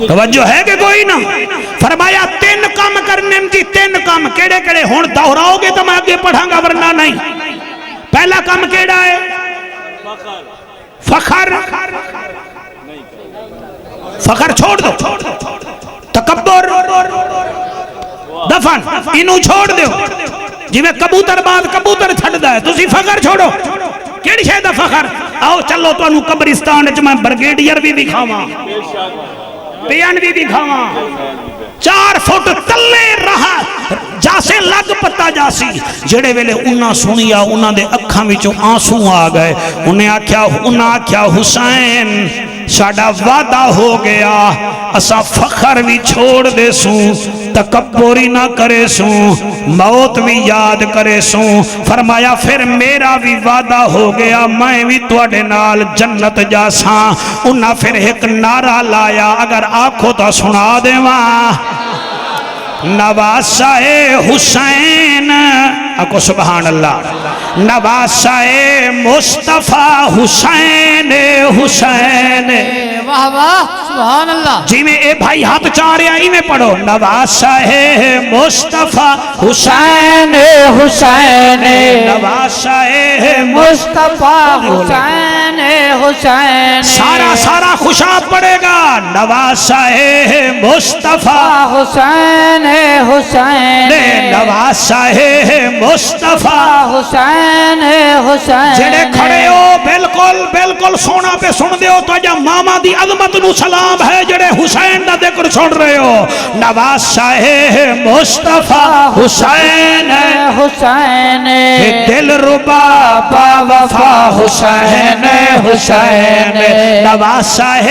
توجہ ہے کہ کوئی نہ فرمایا 3 کام کرنے کی 3 کام کیڑے کیڑے ہون دہراؤ گے تو میں آگے پڑھاں گا ورنہ نہیں پہلا کام کیڑا ہے فخر فخر چھوڑ دو تکبر دفن انہوں چھوڑ دو جی میں کبوتر بعد کبوتر چھڑ دا ہے تسی فخر چھوڑو کیڑی شاید فخر آؤ چلو تو انہوں قبرستان اچھ میں برگیڈیر بھی دکھاواں پین بھی دکھاواں 4 فٹ تلے رہا جاسے لگ پتا جاسی جڑے ویلے انہاں سنیا انہاں دے اکھاں وچوں آنسو آ گئے انہیں آکھیا حسین ساڈا وعدہ ہو گیا اسا فخر بھی چھوڑ دے سوں تکبری نہ کرے سوں موت بھی یاد کرے سوں فرمایا پھر میرا بھی وعدہ ہو گیا میں بھی تواڈے نال جنت جاساں انہاں پھر ایک نعرہ لایا اگر آنکھوں تو سنا دیواں نواسہ حسین اکو سبحان اللہ نواسہ مصطفیٰ حسین حسین واہ واہ سبحان اللہ جی میں اے بھائی ہاتھ چاہ رہے ہیں میں پڑھو نواسہ مصطفیٰ حسین حسین نواسہ مصطفیٰ حسین حسین سارا خوشاب پڑے گا نواسہ مصطفیٰ حسین حسین نواز شاہ مصطفیٰ حسین حسین جڑے کھڑے ہو بالکل بالکل سونا پہ سن دیو تو جا ماما دی عظمت نو سلام ہے جڑے حسین دا ذکر سن رہے ہو نواز شاہ مصطفیٰ حسین حسین دل ربا با وفا حسین حسین نواز شاہ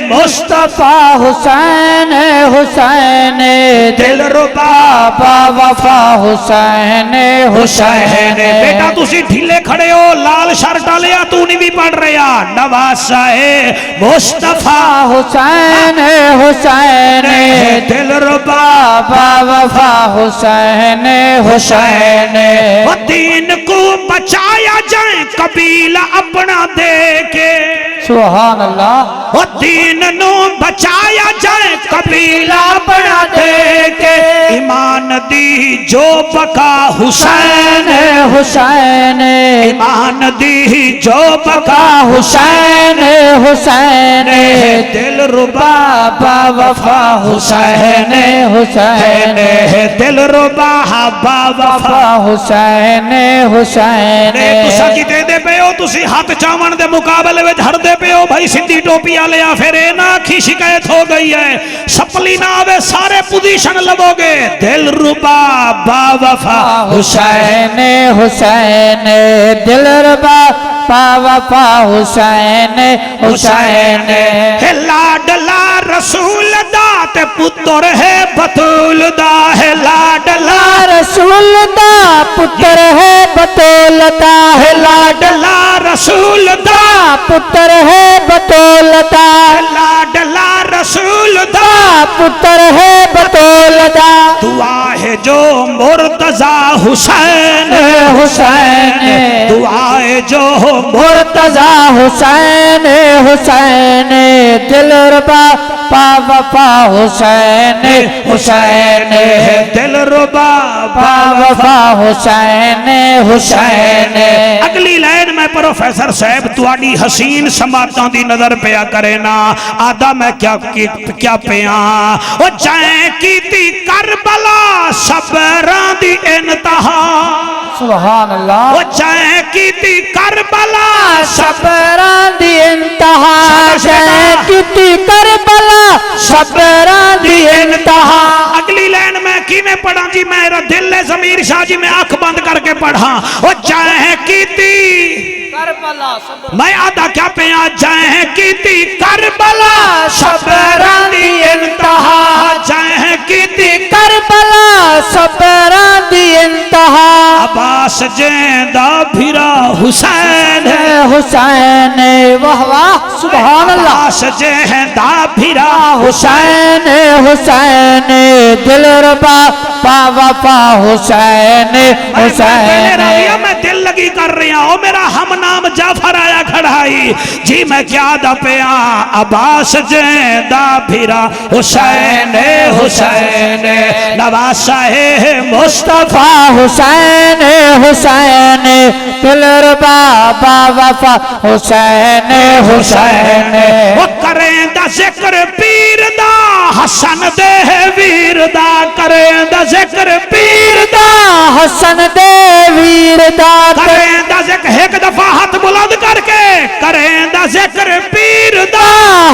مصطفیٰ حسین حسین دل ربا با وفا حسین حسین بیٹا تسی ڈھیلے کھڑے ہو لال شرٹ لیا تو نہیں بھی پڑھ رہا نواز شاہ مصطفیٰ حسین حسین دل ربا با وفا حسین حسین وہ دین کو بچایا جائے قبیلہ اپنا دے کے سبحان اللہ وہ دین نو بچایا جائے قبیلہ اپنا دے کے ایمان دی جو بقا حسین حسین ایمان دی جو بقا حسین حسین دل ربا با وفا حسین حسین دل ربا با وفا حسین حسین تسا کی دے دے پہ ہو تسی ہاتھ چاون دے مقابلے میں ہر دے پہ ہو بھائی سندھی ٹوپی آلے یا پھر اینا کی شکایت ہو گئی ہے سپلی نہ آوے سارے پوزیشن لگو گے دل ربا با وفا حسین حسین دل ربا با وفا حسین حسین لاڈلا رسول دا تے پتر ہے بطول دا ہے لاڈلا رسول دا پتر ہے بطول دا ہے لاڈلا رسول دا پتر ہے بطول دا لاڈلا رسول دا پتر ہے بطول دا دعا ہے جو مرتضی حسین حسین دعا ہے جو مرتضی حسین حسین دل ربا با وفا حسین حسین دل ربا با وفا حسین حسین اگلی لائن میں پروفیسر صاحب تواڈی حسین سماعتاں دی نظر پیا کرے نا آدھا میں کیا پیاں او جائیں کیتی کربلا صبراں دی انتہا سبحان اللہ او جائیں کیتی کربلا صبراں دی انتہا جائیں کیتی کربلا صبراں دی انتہا اگلی لائن میں کی میں پڑھا جی میرا دل ہے ضمیر شاہ جی میں آنکھ بند کر کے پڑھا او جائیں کیتی کربلا میں آدھا کیا پیاں جائیں کیتی کربلا صبراں دی انتہا جائیں کیتی کربلا صبراں دی انتہا عباس جیندہ بھیرا حسین حسین واہ واہ سبحان اللہ عباس جیندہ بھیرا حسین حسین دل ربا با وفا حسین حسین میں دل لگی کر رہی ہوں میرا ہم نام جعفر آیا کھڑائی جی میں کیا دا پیا عباس جیندہ بھیرا حسین حسین نواز شاہ مصطفیٰ حسین حسین دل ربا با وفا حسین حسین وہ کریں دا ذکر پیر دا حسن دے ویر دا کریں دا ذکر پیر دا حسن دے ویر دا کریں دا ذکر ایک دفعہ ہاتھ بلند کر کے کریں دا ذکر پیر دا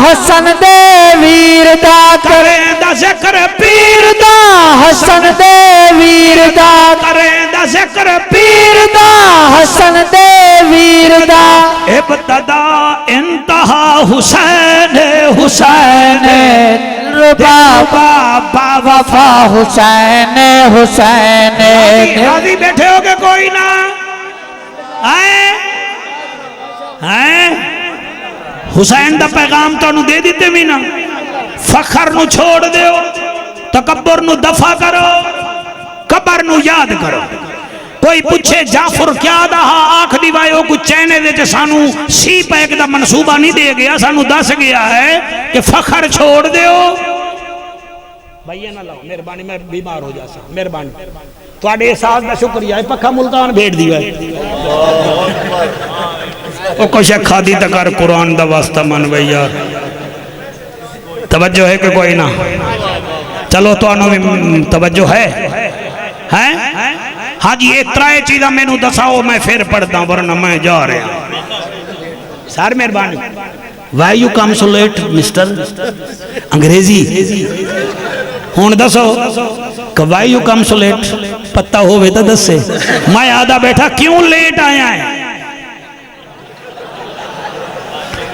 حسن دے ویر دا کریں دا ذکر پیر دا حسن دے ویر دا کریں دا ذکر پیر دا حسن دے ویر دا ابتدا انتہا حسین حسین ربا با وفا حسین حسین راضی بیٹھے ہو کہ کوئی نہ حسین دا پیغام تو انہوں دے دیتے بھی نا فخر نو چھوڑ دیو تکبر نو دفع کرو قبر نو یاد کرو کوئی پوچھے جعفر کیا دہا آنکھ دیوائیو کچھ چینے دے چے سانو سی پیک دا منصوبہ نہیں دے گیا سانو دس گیا ہے کہ فخر چھوڑ دیو بھائی نہ لاؤ مہربانی میں بیمار ہو جاسا مہربانی تو آڑے احساس دا شکریہ ہے پکھا ملتان بھیٹ دیو ہے او کچھ ایک کھادی تکار قرآن دا واسطہ من بھائی یار توجہ ہے کہ کوئی نہ چلو تو آنو میں توجہ ہے ہیں ہاں جی یہ ترائے چیزاں میں نو دساؤ میں پھر پڑھتا ہوں ورنہ میں جا رہا ہوں سار مہربانی Why you come so late Mr. انگریزی ہون دسو کہ why you come so late پتہ ہوئے تا دس سے میں آدھا بیٹھا کیوں لیٹ آیا ہے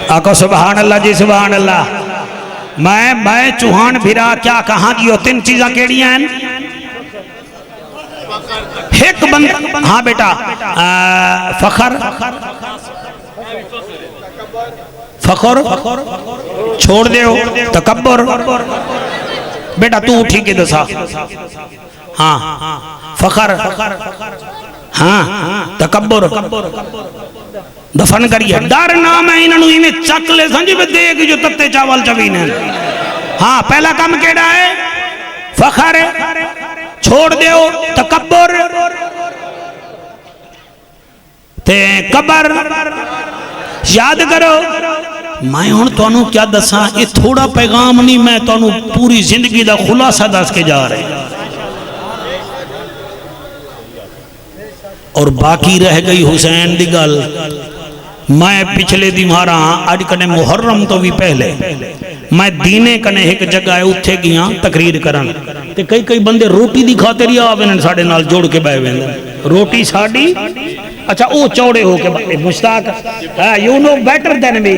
آقا سبحان اللہ جی سبحان اللہ میں چوہان بھیرا کیا کہاں جیو تین چیزاں کیڑیاں ہیں ایک بند ہاں بیٹا فخر چھوڑ دیو تکبر بیٹا تو اٹھی کے دسا ہاں فخر ہاں تکبر دفن کریے ڈر نام ہے انہوں نے چک لے سنجی پہ دیکھ جو تتے چاول چوین ہیں ہاں پہلا کام کیڑا ہے فخر چھوڑ دیو تکبر تے قبر یاد کرو میں ہوں تو انہوں کیا دساں یہ تھوڑا پیغام نہیں میں تو انہوں پوری زندگی دا خلاصہ دس کے جا رہے اور باقی رہ گئی حسین دی گل میں پچھلے دی مارا آج کنے محرم تو بھی پہلے میں دینے کنے ایک جگہ ہے اتھے گیا تقریر کرن تے کئی بندے روٹی دی خاطر ہی آویں ساڑے نال جوڑ کے بائے ویندے روٹی ساڑی اچھا او چوڑے ہو کے مشتاق you know better than me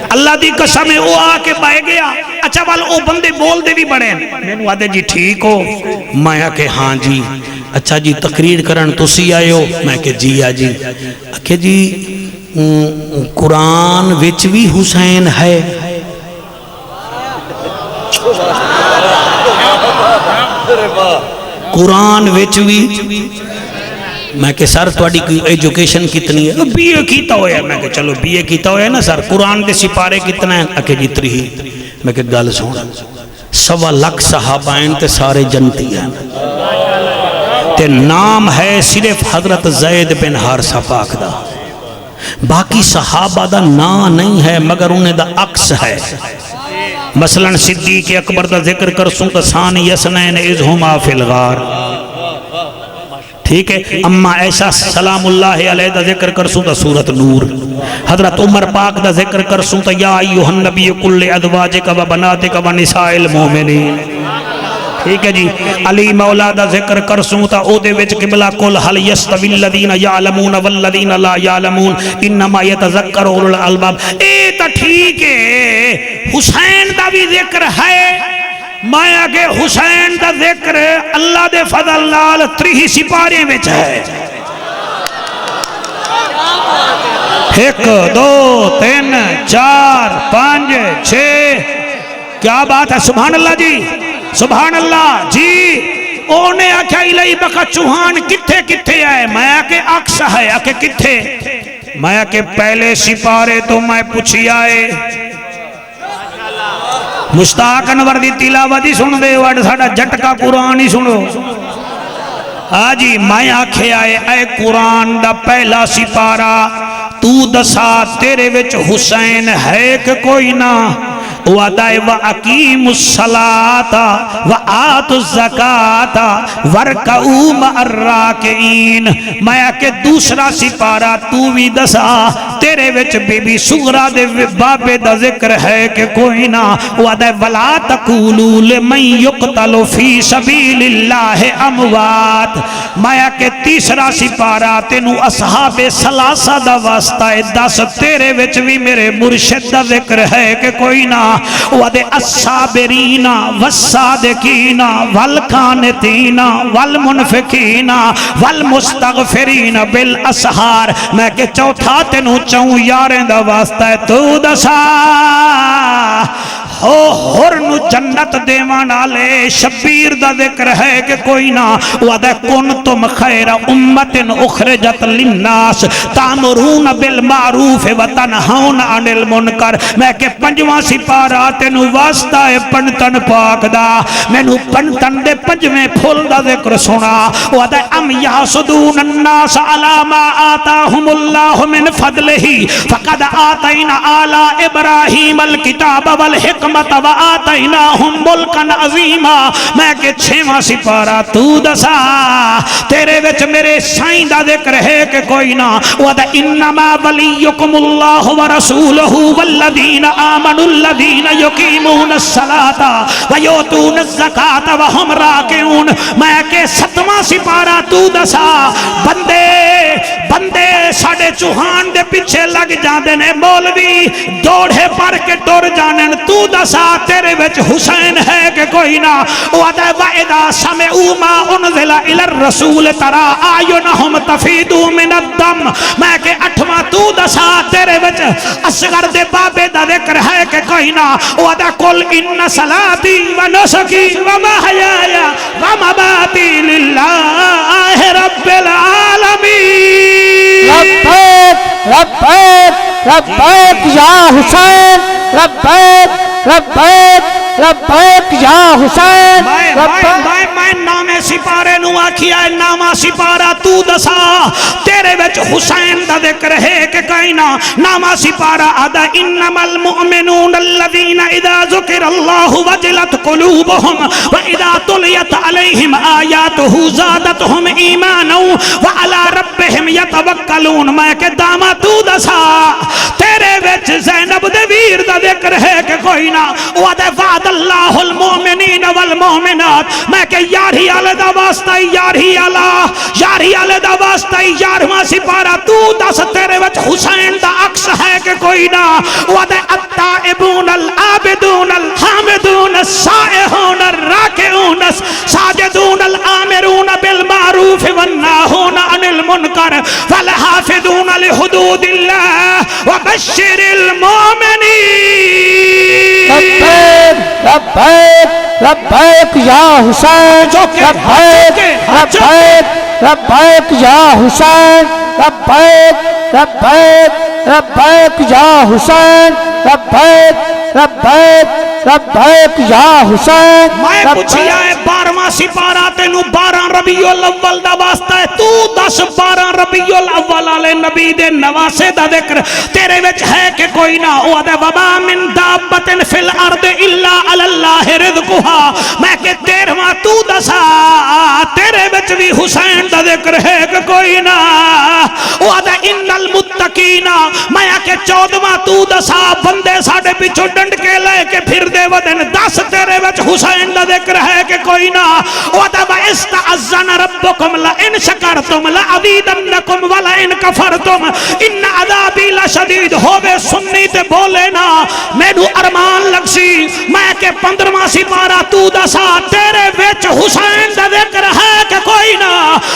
اللہ دی قسم ہے وہ آ کے بائے گیا اچھا وال او بندے بول دے بھی بڑے میں نے آدھے جی ٹھیک ہو میں کہ ہاں جی اچھا جی تقریر کرن تو سی آئے ہو میں کہ جی آجی کہ جی قرآن وچ بھی حسین ہے قرآن وچ بھی میں کہ سر توڑی ایجوکیشن کتنی ہے بی اے کیتا ہویا میں کہ چلو بی اے کیتا ہویا نا سر قرآن دے سپارے کتنا ہے کہ جی 3 میں کہ گل سونا 1.25 لاکھ صحابائن تے سارے جنتی ہیں تے نام ہے صرف حضرت زید بن حارثہ پاک دا باقی صحابہ دا نا نہیں ہے مگر انہیں دا عکس ہے مثلا صدیق اکبر دا ذکر کرسوں تا ثانی یسنین اذ ہما فی الغار ٹھیک ہے اما ایسا سلام اللہ علیہ دا ذکر کرسوں تا سورت نور حضرت عمر پاک دا ذکر کرسوں تا یا ایوہ النبی کل ادواجک و بناتک و نساء المومنین ٹھیک ہے جی علی مولا دا ذکر کرسوں تا او دے وچ قبلہ کل حل یستوی الذین یعلمون والذین لا یعلمون انما یتذکر اولو الالباب اے تا ٹھیک ہے حسین دا بھی ذکر ہے میں آگے حسین دا ذکر اللہ دے فضل نال 3 سپارے وچ ہے 1 2 3 4 5 6 کیا بات ہے سبحان اللہ جی سبحان اللہ جی اونے آکھا الہی بکا چوہان کتھے کتھے آئے میں آکے عکس ہے آکے کتھے میں آکے پہلے سپارے تو میں پوچھی آئے مشتاق انور دی تلاوتی سن دے وڈ ساڑا جھٹکا قرآن ہی سنو آجی میں آکھے آئے اے قرآن دا پہلا سپارہ تو دسا تیرے وچ حسین ہے کہ کوئی نہ وَدَائِ وَأَقِيمُ الصَّلَاةَ وَآتُ الزَّكَاةَ وَرْكَعُوا مَعَ الرَّاكِعِينَ میں کہ دوسرا سپارہ تو بھی دسا تیرے وچ بی بی سغرا دے بابے دا ذکر ہے کہ کوئی نہ وَدَائِ وَلَا تَقُولُوا لِمَنْ يُقْتَلُ فِي سَبِيلِ اللَّهِ أَمْوَاتٍ میں کہ تیسرا سپارہ تینو اصحاب ثلاثہ دا واسطہ دس تیرے وچ بھی میرے مرشد دا ذکر ہے کہ کوئی نہ وَدَ الصَّابِرِينَ وَالصَّادِقِينَ وَالْقَانِتِينَ وَالْمُنْفِقِينَ وَالْمُسْتَغْفِرِينَ بِالْأَسْحَارِ میں کہ چوتھا تینوں چون یاریں دا واسطہ ہے تو دسا ہو ہرن جنت دیوان آلے شبیر دا ذکر ہے کہ کوئی نہ وَدَ كُنْتُمْ خَيْرَ أُمَّةٍ أُخْرِجَتْ لِلنَّاسِ تَعْمُرُونَ بِالْمَعْرُوفِ وَتَنْهَوْنَ عَنِ الْمُنْكَرِ میں کہ پنجواں سپارہ تینو واسطہ ہے پنتن پاک دا مینو پنتن دے پنجویں پھول دا ذکر سنا وَدَ أَمْ يَحْسُدُونَ النَّاسَ عَلَى مَا آتَاهُمُ اللَّهُ مِنْ فَضْلِهِ فَقَدْ آتَيْنَا آلَى إِبْرَاهِيمَ الْكِتَابَ وَالْحِكْمَةَ وَآتَيْنَاهُمْ مُلْكًا عَظِيمًا میں کہ چھواں سپارہ تو دسا تیرے وچ میرے سائیں دا ذکر ہے کہ کوئی نہ وَدَ إِنَّمَا وَلِيُّكُمُ اللَّهُ وَرَسُولُهُ وَالَّذِينَ آمَنُوا الَّذِينَ يُقِيمُونَ الصَّلَاةَ وَيُؤْتُونَ الزَّكَاةَ وَهُمْ رَاكِعُونَ میں کہ ستواں سپارہ تو دسا بندے ساڑے چوہان دے پیچھے لگ جاندے نے مولوی دوڑے پر کے ٹر جانن تو دسا تیرے وچ حسین ہے کہ کوئی نہ وَإِذَا سَمِعُوا مَا أُنزِلَ إِلَى الرَّسُولِ تَرَى أَعْيُنَهُمْ تَفِيضُ مِنَ الدَّمْ میں کہ اٹھواں تو دسا تیرے وچ اصغر دے بابے دا ذکر ہے کہ کوئی نہ قُلْ إِنَّ صَلَاتِي وَنُسُكِي وَمَحْيَايَ وَمَمَاتِي لِلَّهِ رَبِّ الْعَالَمِينَ لبیک لبیک لبیک یا حسین لبیک لبیک لبیک یا حسین میں نام سپارے نو آکھیا ہے نامہ سپارہ تو دسا تیرے وچ حسین دا ذکر ہے کہ کائنا نامہ سپارہ آدھا انما المؤمنون الذین اذا ذکر اللہ وجلت قلوبهم واذا تلیت علیہم آیاتہ زادتهم ایمانا وعلى ربهم یتوکلون میں کہ داما تو دسا تیرے وچ زینب دے ویر دا ذکر ہے کہ کوئی نہ وعدہ وعد اللہ المؤمنین والمؤمنات میں کہ یاری آلے دا واسطہ یاری آلے دا واسطہ یارواں سپارہ تو دس تیرے وچ حسین دا عکس ہے کہ کوئی نہ وعدہ التائبون العابدون الحامدون السائحون الراکعون ساجدون الآمرون بالمعروف والناہون عن المنکر والحافظون لحدود اللہ وبشر المؤمنین لبیک لبیک لبیک یا حسین لبیک لبیک لبیک یا حسین لبیک لبیک لبیک یا حسین لبیک لبیک لبیک یا حسین میں پوچھیا ہے 12واں سپارہ تینو 12 ربیع الاول دا واسطہ ہے تو 10-12 ربیع الاول والے نبی دے نواسے دا ذکر تیرے وچ ہے کہ کوئی نہ او دے وما من دابت فی الارض الا علی اللہ رزقها میں کہ 13واں تو دسا تیرے وچ بھی حسین دا ذکر ہے کہ کوئی نہ او دے ان المتقین میں کہ 14واں تو دسا بندے ساڈے پیچھے ڈنڈ کے لے کے پھر دے ودن 10 تیرے وچ حسین دا ذکر ہے کہ کوئی نہ وَتَبَ اسْتَعَذَّنَ رَبُّكُمْ لَئِنْ شَكَرْتُمْ لَأَزِيدَنَّكُمْ وَلَئِنْ كَفَرْتُمْ إِنَّ عَذَابِي لَشَدِيدٌ ہووے سنی تے بولے نا مینوں ارمان لگ سی میں کہ 15واں سپارہ تو دسا تیرے وچ حسین دا ذکر ہے کہ کوئی نہ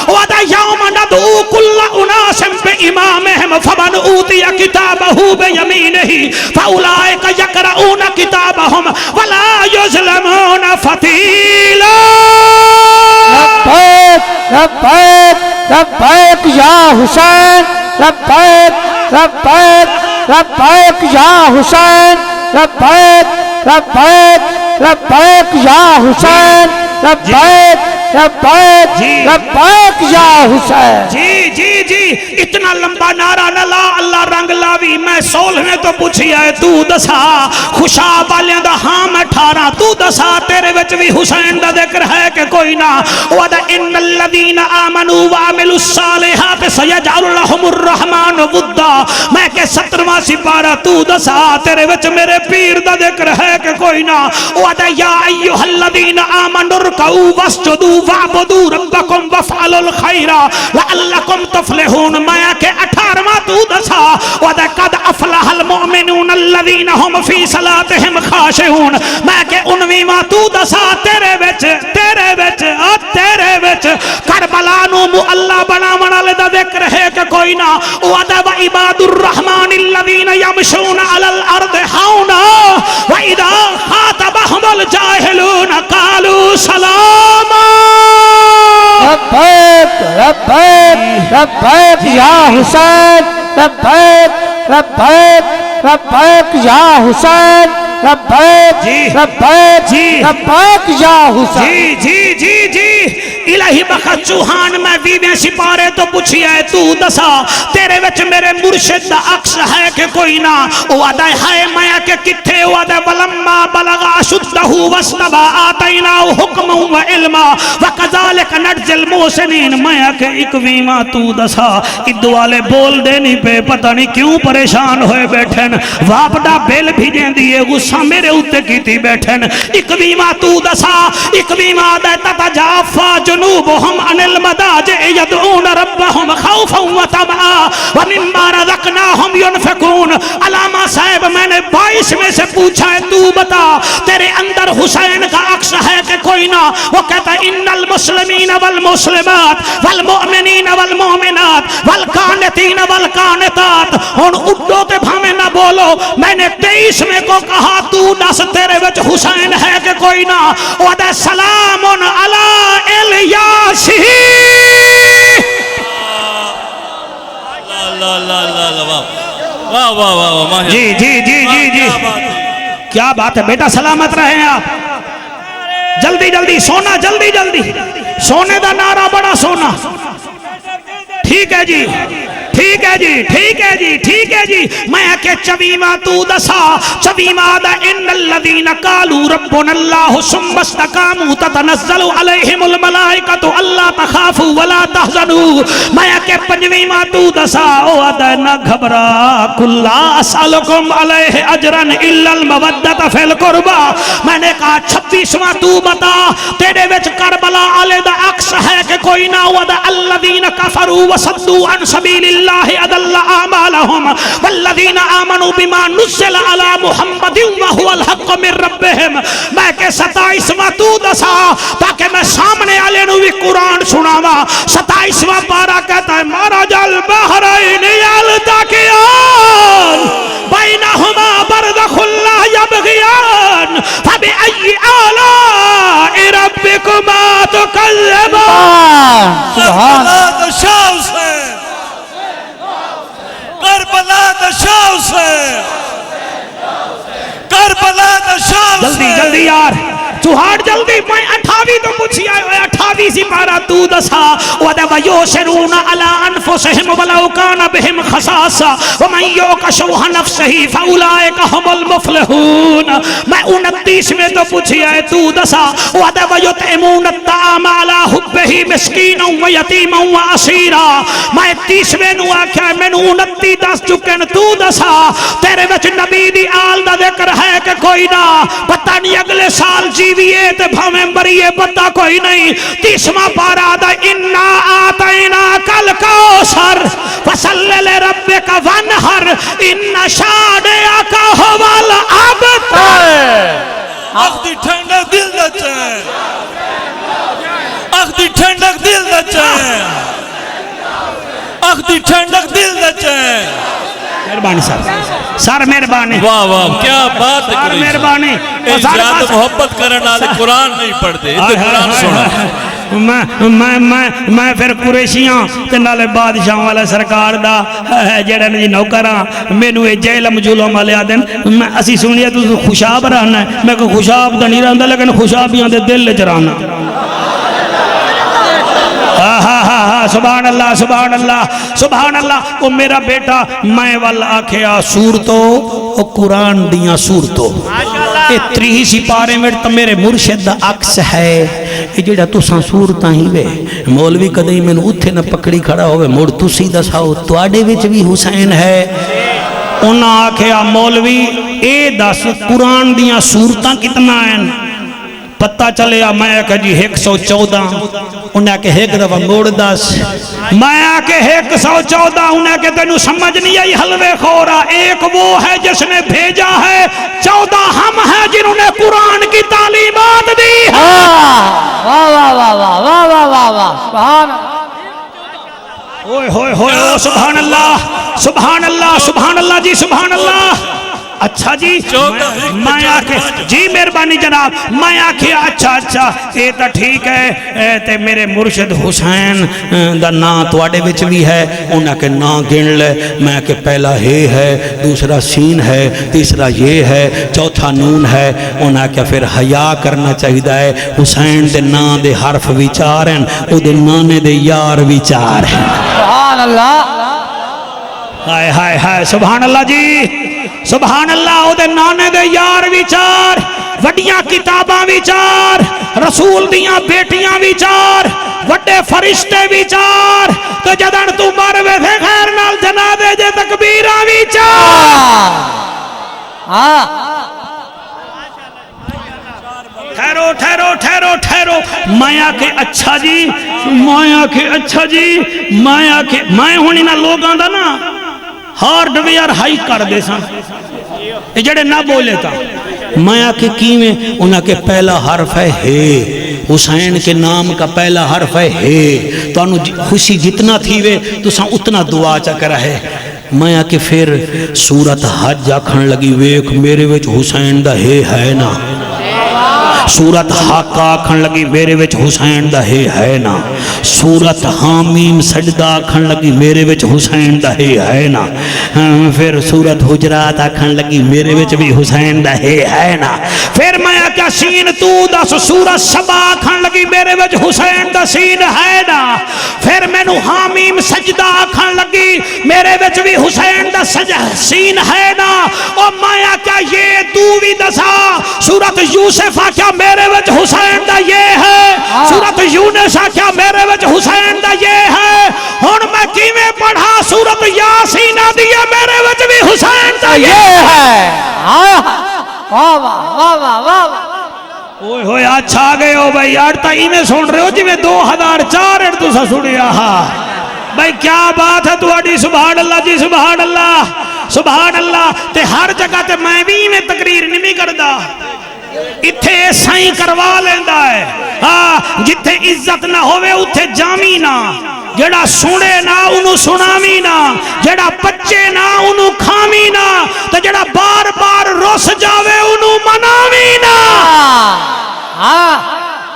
وَدَ يَوْمَ نَدْعُو كُلَّ أُنَاسٍ بِإِمَامِهِمْ فَمَنْ أُوتِيَ كِتَابَهُ بِيَمِينِهِ فَأُولَئِكَ يَقْرَؤُونَ كِتَابَهُمْ وَلَا يُظْلَمُونَ فَتِيلًا لبیک لبیک لبیک یا حسین لبیک لبیک لبیک یا حسین لبیک لبیک لبیک یا حسین لبیک لبیک لبیک یا حسین جی اتنا لمبا نعرہ نہ لا اللہ رنگ لاوی میں سولہنے تو پوچھیا ہے تو دسا خوشاب والیاں دا ہاں میں 18 تو دسا تیرے وچ بھی حسین دا ذکر ہے کہ کوئی نہ وَدَ إِنَّ الَّذِينَ آمَنُوا وَعَمِلُوا الصَّالِحَاتِ سَيَجْعَلُ لَهُمُ الرَّحْمَنُ وُدًّا میں کہ 17واں سپارہ تو دسا تیرے وچ میرے پیر دا ذکر ہے کہ کوئی نہ وَدَ يَا أَيُّهَا الَّذِينَ آمَنُوا ارْكَعُوا وَاسْجُدُوا وَاعْبُدُوا رَبَّكُمْ وَافْعَلُوا الْخَيْرَ لَعَلَّكُمْ تفلحون میں کہ 18واں تو دسا وَقَدْ أَفْلَحَ الْمُؤْمِنُونَ الَّذِينَ هُمْ فِي صَلَاتِهِمْ خَاشِعُونَ میں کہ 19واں تو دسا تیرے وچ کربلا نو اللہ بناون والے دا ذکر ہے کہ کوئی نہ وَعِبَادُ الرَّحْمَنِ الَّذِينَ يَمْشُونَ عَلَى الْأَرْضِ هَوْنًا وَإِذَا خَاطَبَهُمُ الْجَاهِلُونَ قَالُوا سَلَامًا لبیک لبیک لبیک یا حسین لبیک لبیک لبیک یا حسین لبیک لبیک لبیک یا حسین جی یہی بخت چوہان میں ویویں سپارے تو پوچھیا ہے تو دسا تیرے وچ میرے مرشد دا عکس ہے کہ کوئی نہ وعدہ ہے میں کہ کتھے وعدہ ولما بلغ اشدہ واستوى آتیناہ حکما و علما وکذالک نجزی المحسنین میں کہ اکویمہ تو دسا ادو والے بول دے نہیں پہ پتہ نہیں کیوں پریشان ہوئے بیٹھن واپڈا بیل بھیجیں دیئے غصہ میرے اوتے کیتی بیٹھن اکویمہ تو دسا اکویمہ دے تتجافا جنوبہم عن المداجع یدعون ربہم خوفا و طمعا ومما رزقناہم ينفقون علامہ صاحب میں نے 22 میں سے پوچھا ہے تو بتا تیرے اندر حسین کا عکس ہے کہ کوئی نہ وہ کہتا ہے ان المسلمین والمسلمات والمؤمنین والمؤمنات والقانتین والقانتات ان اڈو تے بھامے نہ بولو میں نے 23 میں کو کہا تو دس تیرے وچ حسین ہے کہ کوئی نہ وعدہ سلام علی الیاسی جی جی جی جی جی کیا بات ہے بیٹا سلامت رہے آپ جلدی جلدی سونا جلدی جلدی سونے دا نعرہ بڑا سونا ٹھیک ہے جی ٹھیک ہے جی ٹھیک ہے جی ٹھیک ہے جی میں کہ چویمہ تو دسا چویمہ دا ان الذین قالوا ربنا اللہ ثم استقاموا تتنزل علیہم الملائکۃ الا تخافوا ولا تحزنوا میں کہ پنجویمہ تو دسا او ادا نہ گھبرا کل اسالکم علیہ اجرا الا المودۃ فی القربى میں نے کہا 26واں تو بتا تیرے وچ کربلا والے دا عکس ہے کہ کوئی نہ ودا الذین کفروا وصدوا عن سبیل اللہ اضل اعمالهم والذین آمنوا بما نزل على محمد وهو الحق من ربهم میں کہ 27واں تو دسا تاکہ میں سامنے والے نو بھی قرآن سناواں 27واں پارہ کہتا ہے مرج البحرین یلتقیان بینہما برزخ لا یبغیان فبأی آلاء ربکما تکذبان سبحان کربلا دا شاو سے کربلا دا شاو سے جلدی جلدی یار چوہاڑ جلدی میں 28 تو پوچھی آئے 28 سی پارا تو دسا وَدَوَ يُوشِرُونَ عَلَىٰ أَنفُسِهِمْ وَلَوْ كَانَ بِهِمْ خَصَاصَةٌ وَمَنْ يُوقَ شُحَّ نَفْسِهِ فَأُولَٰئِكَ هُمُ الْمُفْلِحُونَ میں 29 میں تو پوچھی آئے تو دسا وَدَوَ يُطْعِمُونَ الطَّعَامَ عَلَىٰ حُبِّهِ مِسْكِينًا وَيَتِيمًا وَأَسِيرًا میں 30 میں نو آکھا میں 29 دس چکن تو دسا تیرے وچ نبی دی آل دا ذکر ہے کہ کوئی نہ پتہ نہیں اگلے سال جیویے تے بھامیں مریے پتہ کوئی نہیں 30واں پارہ دا اِنَّا آتَيْنَاكَ الْكَوْثَرَ فَصَلِّ لِرَبِّكَ وَانْحَرْ إِنَّ شَانِئَكَ هُوَ الْأَبْتَرُ اخدی ٹھنڈک دل دا چین اخدی ٹھنڈک دل دا چین اخدی ٹھنڈک دل دا چین مہربانی سر مہربانی واہ واہ کیا بات ہے سر قریشی مہربانی اس زیادہ محبت کرنا آلے قرآن نہیں پڑھتے تو قرآن سنا میں پھر قریشیاں تے نالے بادشاہ والا سرکار دا جڑا جی نوکراں مینوں اے جہلم جلم والے آدن میں اسی سنیا تو خوشاب رہنا ہے میں کو خوشاب دا نہیں رہندا لیکن خوشابیاں دے دل وچ رہنا سبحان اللہ سبحان اللہ سبحان اللہ او میرا بیٹا میں وال آکھیا صورتو او قرآن دیاں صورتو اے 30 سپارے میں تو میرے مرشد دا عکس ہے اے جڑا تساں صورتاں ہی وے مولوی کدی مینوں اوتھے نہ پکڑی کھڑا ہوے مڑ تسی دساؤ تواڈے وچ بھی حسین ہے انہاں آکھیا مولوی اے دس قرآن دیاں صورتاں کتنا ہیں پتہ چلے میں کہ جی 114 انہیں کہ ایک دفعہ موڑ دس میں کہ 114 انہیں کہ تینوں سمجھ نہیں آئی حلوے خورا ایک وہ ہے جس نے بھیجا ہے 14 ہم ہیں جنہوں نے قرآن کی تعلیمات دی ہے واہ واہ واہ واہ واہ واہ واہ واہ سبحان ہوئے ہوئے ہوئے سبحان اللہ سبحان اللہ سبحان اللہ جی سبحان اللہ اچھا جی 14 میں آکھے جی مہربانی جناب میں آکھے اچھا اے تا ٹھیک ہے تے میرے مرشد حسین دا نام تواڈے وچ بھی ہے انہاں کے نام گن لے میں کہ پہلا ہے دوسرا سین ہے تیسرا یہ ہے چوتھا نون ہے انہاں کہ پھر حیا کرنا چاہیے ہے حسین دے نام دے حرف وچار ہیں او دے نانے دے یار وچار ہیں سبحان اللہ ہائے ہائے ہائے سبحان اللہ جی سبحان اللہ او دے نانے دے یار وچار وڈیاں کتاباں وچار رسول دیاں بیٹیاں وچار وڈے فرشتے وچار تو جدن تو مر ویسے خیر نال جنازے جے تکبیراں وچار ٹھہرو میں آکھے اچھا جی میں ہونی نہ لوگاں دا نا ہارڈ ویئر ہائی کر دے سن یہ جڑے نہ بولے تا میں آکھے کیویں انہاں کے پہلا حرف ہے حسین کے نام کا پہلا حرف ہے تو انہوں خوشی جتنا تھی وے تو ساں اتنا دعا چکر ہے میں آکے پھر سورت حج آکھن لگی ویک میرے وچ حسین دا ہے نا سورت حق آکھن لگی میرے وچ حسین دا ہے نا سورت حامیم سجدہ آکھن لگی میرے وچ حسین دا ہے نا پھر سورت حجرات آکھن لگی میرے وچ بھی حسین دا ہے نا پھر میں آکھا سین تو دس سورت سبا آکھن لگی میرے وچ حسین دا سین ہے نا پھر میں نو حامیم سجدہ آکھن لگی میرے وچ بھی حسین دا سین ہے نا اور میں آکھا یہ تو بھی دسا سورت یوسف آکھا میرے وچ حسین دا یہ ہے سورت یونس آکھا میرے وچ حسین دا یہ ہے ہن میں کیویں پڑھا سورت یاسین دیے میرے وچ بھی حسین دا یہ ہے واہ واہ واہ واہ اوئے ہوئے اچھا آگئے ہو بھائی یار تا ایمیں سن رہے ہو جی میں 2004 تو سا سنیا بھائی کیا بات ہے تو اڈی سبحان اللہ جی سبحان اللہ تے ہر جگہ تے میں بھی میں تقریر نہیں کردا اتھے سائیں کروا لیندہ ہے جتھے عزت نہ ہوئے اتھے جامی نہ جڑا سنے نہ انہوں سنامی نہ جڑا بچے نہ انہوں کھامی نہ تو جڑا بار بار رس جاوے انہوں منامی نہ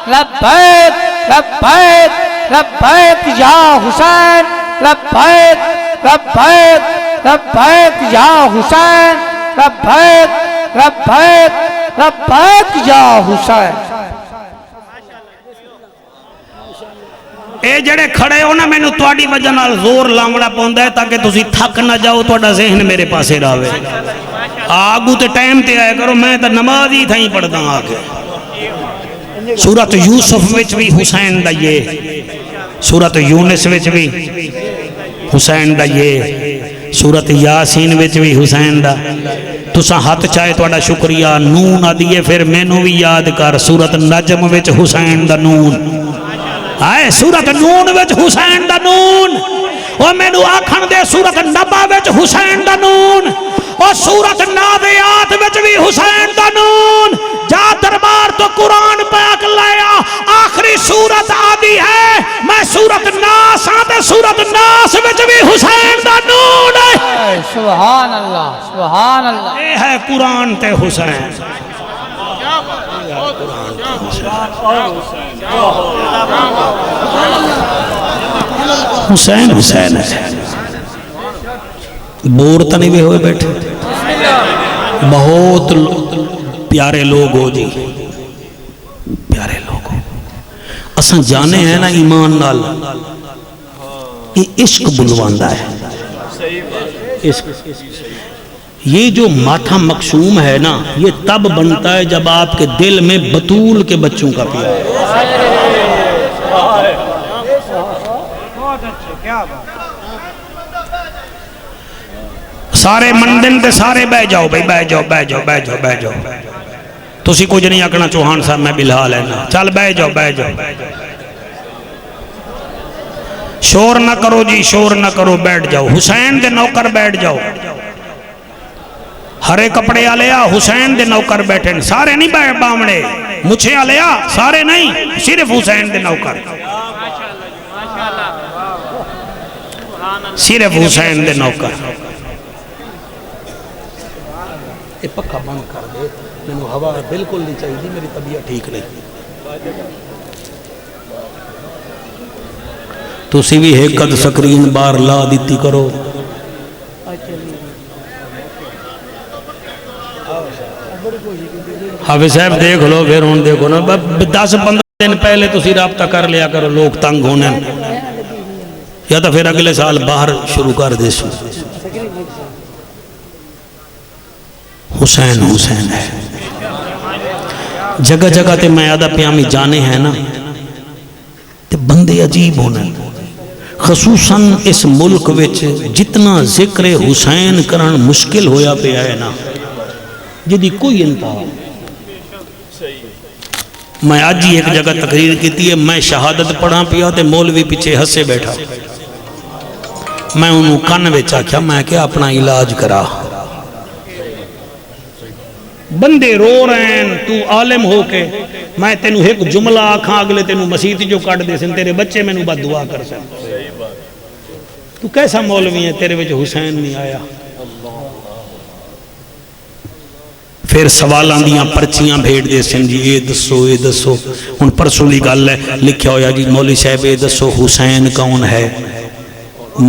لبیک لبیک لبیک یا حسین لبیک لبیک لبیک یا حسین لبیک لبیک لبیک یا حسین اے جڑے کھڑے ہو نا میں نے توڑی وجہ نال زور لامڑا پوندا ہے تاکہ تسی تھک نہ جاؤ توڑا ذہن میرے پاسے راوے آگو تے ٹائم تے آئے کرو میں تا نماز ہی تھائیں پڑھتا آگے سورت یوسف وچ بھی حسین دا یہ سورت یونس وچ بھی حسین دا یہ سورت یاسین وچ بھی حسین دا تسا ہاتھ چاہے توڑا شکریہ نون آدھیے پھر میں نو بھی یاد کر سورت نجم وچ حسین دا نون آئے سورت نون وچ حسین دا نون اور میں نو آکھن دے سورت نبا وچ حسین دا نون اور سورت نادیات وچ بھی حسین دا نون جا دربار تو قرآن پاک لایا آخری سورت آدھی ہے میں سورت ناس آتے سورت ناس وچ بھی حسین دا نون ہے سبحان اللہ اے ہے قرآن تے حسین حسین حسین ہے بور تا نہیں بھی ہوئے بیٹھے بہت پیارے لوگ ہو جی پیارے لوگ ہو اساں جانے ہیں نا ایمان نال یہ عشق بلواندہ ہے عشق یہ جو ماتھا مقصوم ہے نا یہ تب بنتا ہے جب آپ کے دل میں بطول کے بچوں کا پیار سارے مندن تے سارے بہ جاؤ بھائی بہ جاؤ تسی کچھ نہیں آکھنا چوہان صاحب میں بلہا لینا چل بہ جاؤ شور نہ کرو جی شور نہ کرو بیٹھ جاؤ حسین دے نوکر بیٹھ جاؤ ہرے کپڑے آلیا حسین دے نوکر بیٹھیں سارے نہیں بیٹھ بامڑے مجھے آلیا سارے نہیں صرف حسین دے نوکر صرف حسین دے نوکر یہ پکا بند کر دے، مینوں ہوا بالکل نہیں چاہیے، میری طبیعت ٹھیک نہیں۔ تسی بھی ایک قد سکرین بار لا دیتی کرو۔ حافظ صاحب دیکھ لو پھر ہوں دیکھو نا 10-15 دن پہلے تسی رابطہ کر لیا کرو، لوگ تنگ ہونے یا تو پھر اگلے سال باہر شروع کر دے سو۔ حسین حسین ہے جگہ جگہ تے میں آدھا پیامی جانے ہیں نا تے بندے عجیب ہونے، خصوصاً اس ملک وچ جتنا ذکر حسین کرن مشکل ہویا پہ ہے نا جدی کوئی انتہا۔ میں آج ہی ایک جگہ تقریر کی ہے، میں شہادت پڑھا پیا تے مولوی پیچھے ہسے بیٹھا، میں انہوں کن وچا کیا میں کہ اپنا علاج کرا، بندے رو رہے ہیں، تو عالم ہو کے میں تینوں ایک جملہ آکھاں اگلے تینوں مسیح جو کٹ دے سن، تیرے بچے میں بد دعا کر سن، تو کیسا مولوی ہے تیرے وچ حسین نہیں آیا؟ پھر سوالاں دیاں پرچیاں بھیٹ دے سن جی اے دسو ان پرسوں دی گل ہے لکھیا ہویا جی مولوی صاحب اے دسو حسین کون ہے؟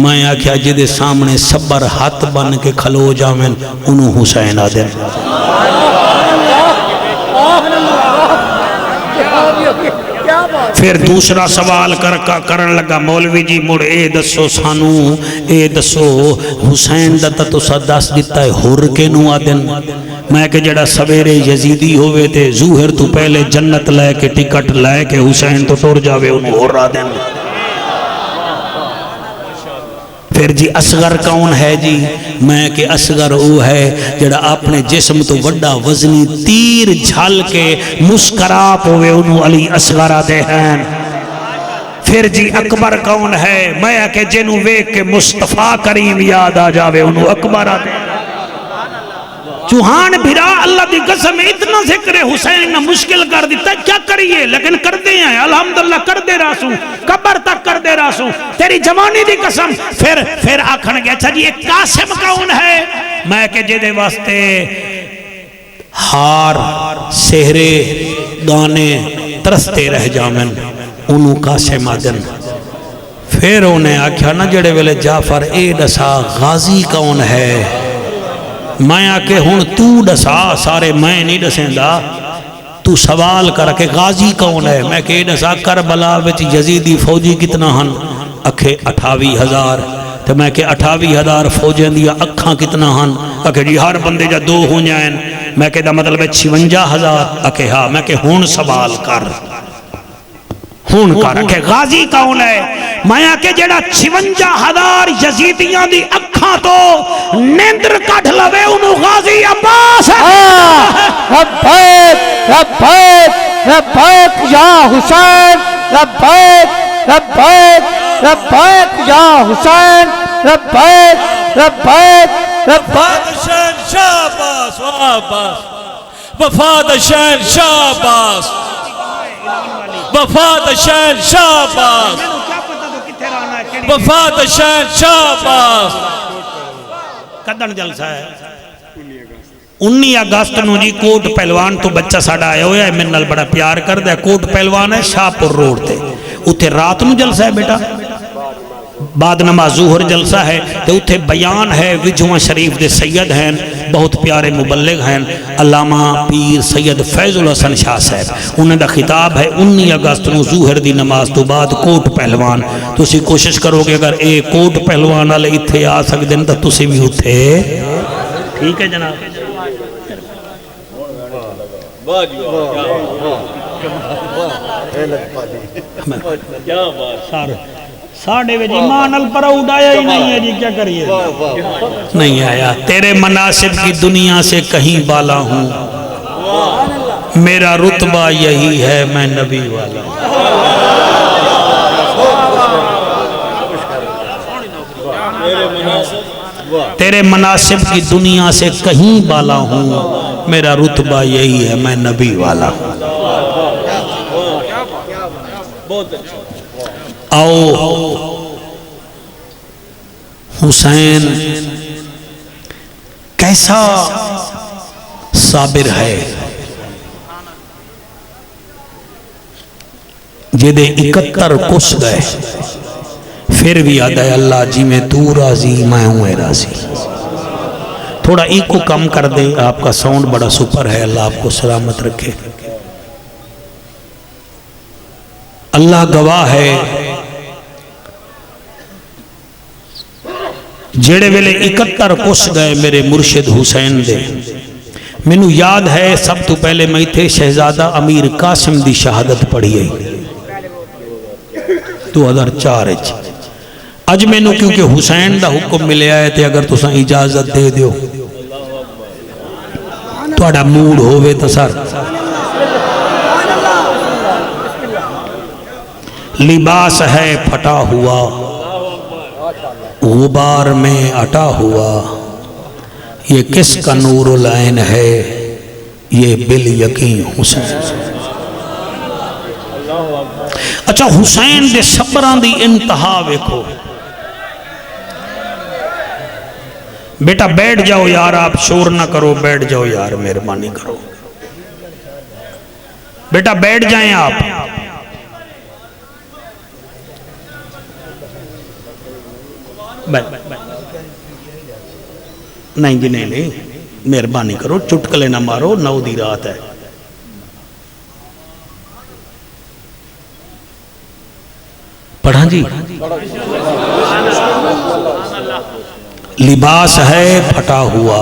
میں آکھیا جدے سامنے صبر ہاتھ بن کے کھلو جاویں انہوں حسین آ دیں۔ پھر دوسرا سوال کرن لگا مولوی جی مڑ اے دسو سانو اے دسو حسین دا تو دس دیتا ہے ہور کے نو آدن؟ میں کہ جڑا سویرے یزیدی ہوئے تے ظہر تو پہلے جنت لے کے ٹکٹ لے کے حسین تو ٹور جاوے انہوں ہور آدن۔ پھر جی اصغر کون ہے جی؟ میں کہ اصغر وہ ہے جڑا اپنے جسم تو وڈا وزنی تیر جھل کے مسکراپ ہوئے انہوں علی اصغر دے ہیں۔ پھر جی اکبر کون ہے؟ میں کہ جنہوں ویک کے مصطفیٰ کریم یاد آ جاوے انہوں اکبر آ دے۔ چوہان بھیرا اللہ دی قسم اتنا ذکر حسین نہ مشکل کر دیتا کیا کریے لیکن کر دے ہیں الحمدللہ کر دے راسوں قبر تک کر دے راسوں تیری جوانی دی قسم۔ پھر آکھن گیا اچھا جی ایک قاسم کون ہے؟ میں کہ جے دے واسطے ہار سہرے گانے ترستے رہ جامن انہوں قاسم آدن۔ پھر انہیں آکھیا نا جڑے ویلے جعفر اے دسا غازی کون ہے؟ میں آکے ہون تو ڈسا سارے میں نہیں ڈسیں دا تو سوال کر کے غازی کون ہے؟ میں کہ ڈسا کربلا وچ یزیدی فوجی کتنا ہن؟ اکھے 28,000 تو میں کہ 28,000 فوجیں دیا اکھاں کتنا ہن؟ اکھے جی ہر بندے جا 2 ہو جائیں۔ میں کہ دا مطلب 56,000 اکھے ہاں۔ میں کہ ہون سوال کر ہون کر کہ غازی کون ہے؟ میں آکے جڑا 56,000 یزیدیاں دی اکھاں تو نیندر کٹ لوے انہوں غازی عباس ہے۔ لبیک لبیک لبیک یا حسین، لبیک لبیک لبیک یا حسین، لبیک لبیک لبیک حسین شاباس وفاد حسین شاباس وفاد حسین شاباس وفاد حسین شاباس۔ کدن جلسہ ہے 19 اگست نو جی کوٹ پہلوان تو بچہ ساڑا آیا ہویا ہے من نال بڑا پیار کر دے۔ کوٹ پہلوان ہے شاہپور روڈ تے اتھے رات نو جلسہ ہے بیٹا بعد نماز ظہر جلسہ ہے تے اتھے بیان ہے وجھواں شریف دے سید ہیں بہت پیارے مبلغ ہیں علامہ پیر سید فیض الحسن شاہ صاحب انہیں دا خطاب ہے 19 اگست نو ظہر دی نماز تو بعد کوٹ پہلوان۔ تو اسی کوشش کرو گے اگر اے کوٹ پہلوان والے اتھے آ سکتے ہیں تو تسی بھی اتھے ٹھیک ہے جناب۔ ساڑھے وے جی مانل پر اڑایا ہی نہیں ہے جی کیا کریے نہیں آیا۔ تیرے مناسب کی دنیا سے کہیں بالا ہوں میرا رتبہ یہی ہے میں نبی والا ہوں۔ تیرے مناسب کی دنیا سے کہیں بالا ہوں میرا رتبہ یہی ہے میں نبی والا ہوں۔ آؤ حسین کیسا صابر ہے جدے 71 کس گئے پھر بھی آدھا ہے اللہ جی میں تو راضی میں ہوں راضی. تھوڑا ایکو کم کر دے, آپ کا ساؤنڈ بڑا سپر ہے, اللہ آپ کو سلامت رکھے. اللہ گواہ ہے جیڑے ویلے 71 کس گئے میرے مرشد حسین دے, مینو یاد ہے سب تو پہلے میں تھے شہزادہ امیر قاسم دی شہادت پڑھی ہے 2004 اج مینو کیونکہ حسین دا حکم ملیا ہے تے اگر تساں اجازت دے دیو تہاڈا موڈ ہووے تے سر لباس ہے پھٹا ہوا غبار میں اٹا ہوا, یہ کس کا نور العین ہے یہ بال یقین حسین. اچھا حسین دے صبران دی انتہا ویکھو. بیٹا بیٹھ جاؤ یار, آپ شور نہ کرو, بیٹھ جاؤ یار, مہربانی کرو بیٹا, بیٹھ جائیں آپ. نہیں جی نہیں, مہربانی کرو, چٹکلے نہ مارو, 9 دی رات ہے. پڑھا جی. لباس ہے پھٹا ہوا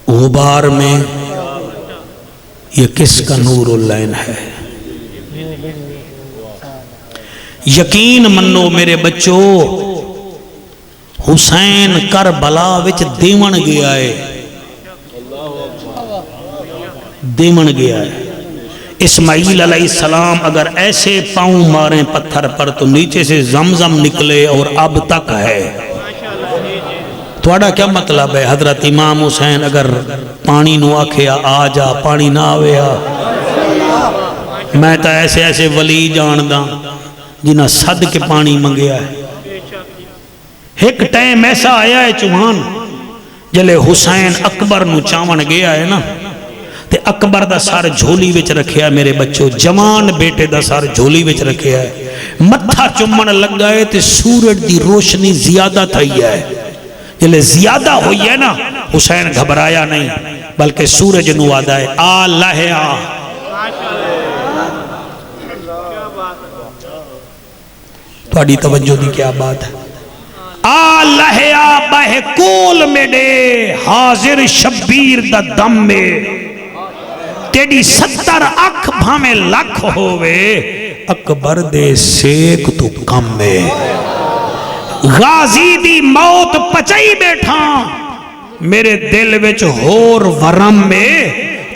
غبار میں یہ کس کا نور العین ہے. یقین منو میرے بچوں, حسین کربلا وچ دیون گیا ہے, دیون گیا ہے. اسماعیل علیہ السلام اگر ایسے پاؤں ماریں پتھر پر تو نیچے سے زمزم نکلے اور اب تک ہے. تھوڑا کیا مطلب ہے؟ حضرت امام حسین اگر پانی نو آکھیا آ جا, پانی نہ آویا. میں تا ایسے ایسے ولی جانداں جنہ صد کے پانی منگیا ہے. ایک ٹائم ایسا آیا ہے چوہان جلے حسین اکبر نو چاون گیا ہے نا, تے اکبر دا سار جھولی وچ رکھیا میرے بچوں, جوان بیٹے دا سار جھولی وچ رکھیا ہے. متھا چمن لگا ہے تے سورج دی روشنی زیادہ تھئی ہے. جلے زیادہ ہوئی ہے نا, حسین گھبرایا نہیں بلکہ سورج نو آدھا ہے آ لہیا. تھوڑی توجہ دی کیا بات ہے. آ لہیا بہ کول میڈے حاضر شبیر دا دم میں, تیڑی 70 اکھ بھامے لکھ ہوئے اکبر دے سیک تو کم میں. غازی دی موت پچائی بیٹھا میرے دل وچ ہور ورم میں,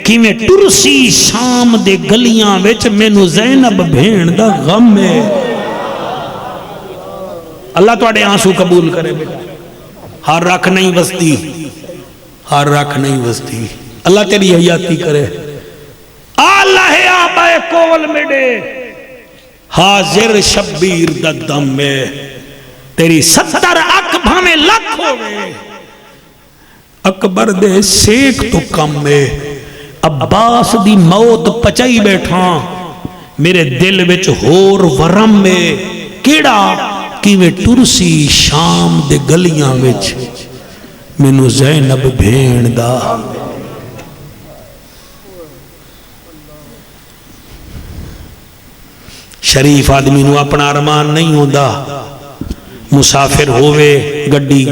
کی میں ٹرسی شام دے گلیاں وچ مینو زینب بھین دا غم میں. اللہ توڑے آنسو قبول کرے بیٹا. ہر رکھ نہیں وستی, ہر رکھ نہیں وستی, اللہ تیری حیاتی کرے. اللہ آبا کول میڈے حاضر شبیر دا دم میں, تیری 70 اکھ بھامے لکھ ہوئے اکبر دے سیک تو کم میں. عباس دی موت پچائی بیٹھا میرے دل وچ ہور ورم میں, کیڑا کی میں ٹرسی شام دے گلیاں وچ مینو زینب بھین دا. شریف آدمی نو اپنا ارمان نہیں ہوندا, مسافر ہوئے گڈی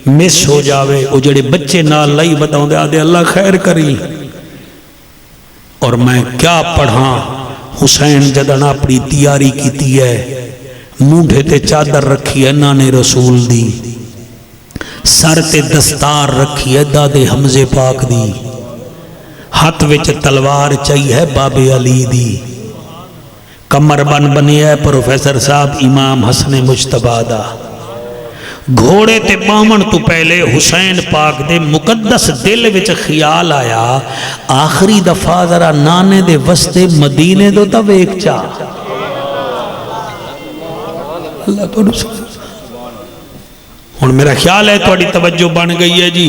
مس ہو جاوے, او جڑے بچے نال لائی بتاؤں دے آدھے اللہ خیر کری. اور میں کیا پڑھاں, حسین جدن اپنی تیاری کیتی ہے, مونڈھے تے چادر رکھی ہے نانے رسول دی, سر تے دستار رکھی ہے دادے حمزے پاک دی, ہاتھ وچ تلوار چاہی ہے باب علی دی, کمر بن بنی ہے پروفیسر صاحب امام حسن مجتبی دا. گھوڑے تے باون تو پہلے حسین پاک دے مقدس دل وچ خیال آیا, آخری دفعہ ذرا نانے دے وستے مدینے دو تا ویک چا. اللہ تو ہن میرا خیال ہے توڑی توجہ بن گئی ہے جی.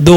2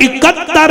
71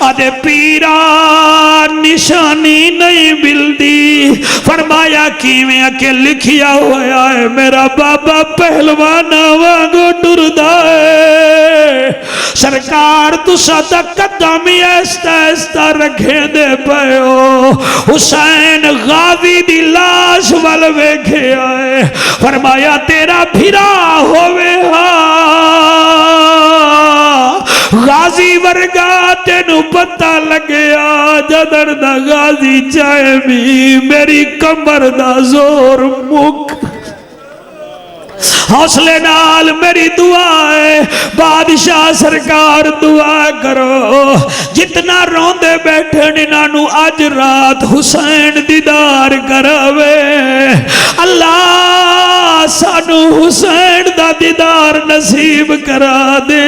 آدھے پیرا نشانی نہیں ملدی فرمایا کیویں کہ لکھیا ہویا ہے میرا بابا پہلوانا وانگو ٹردا ہے سرکار تسا دا قدم ایستا ایستا رکھے دے پہو حسین غازی دی لاش والوے کھے آئے فرمایا تیرا بھیرا ہوئے غازی ورگا تینو پتہ لگیا جدر دا غازی چاہے بھی میری کمر دا زور مک حوصلے نال میری دعا ہے بادشاہ سرکار دعا کرو جتنا روندے بیٹھے ننانو آج رات حسین دیدار کراوے اللہ سانو حسین دا دیدار نصیب کرا دے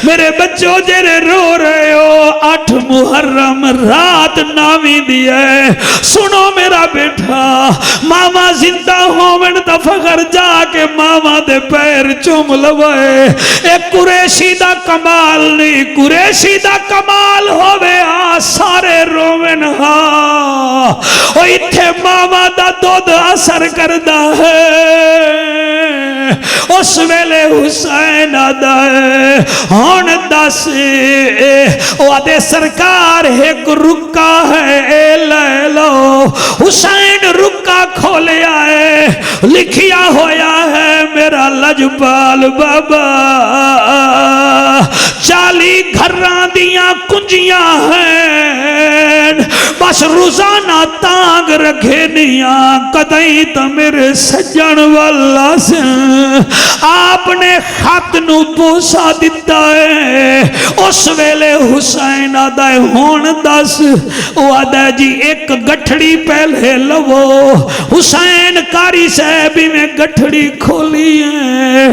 میرے بچوں جرے رو رہے ہو 8 محرم رات نامی دیا ہے سنو میرا بیٹھا ماما زندہ ہومن تا فخر جا کے ماما دے پیر چوم لوائے ایک قریشی دا کمال نہیں قریشی دا کمال ہوئے سارے رومن او اتھے ماما دا دودھ اثر کردہ ہے اس ویلے حسین آدھا ہے ہون دس او آدھے سرکار ایک رکا ہے لے لو حسین رکا کھولے آئے لکھیا ہویا ہے میرا لجپال بابا 40 گھران دیاں کنجیاں ہیں بس روزانہ تانگ رکھے نیاں قدئی تا میرے سجن واللہ سے آپ نے خط نو پوسا دیتا ہے اس ویلے حسین آدھائے ہون دس وہ آدھائے جی ایک گٹھڑی پہلے لو حسین کاری صاحبی میں گٹھڑی کھولی ہے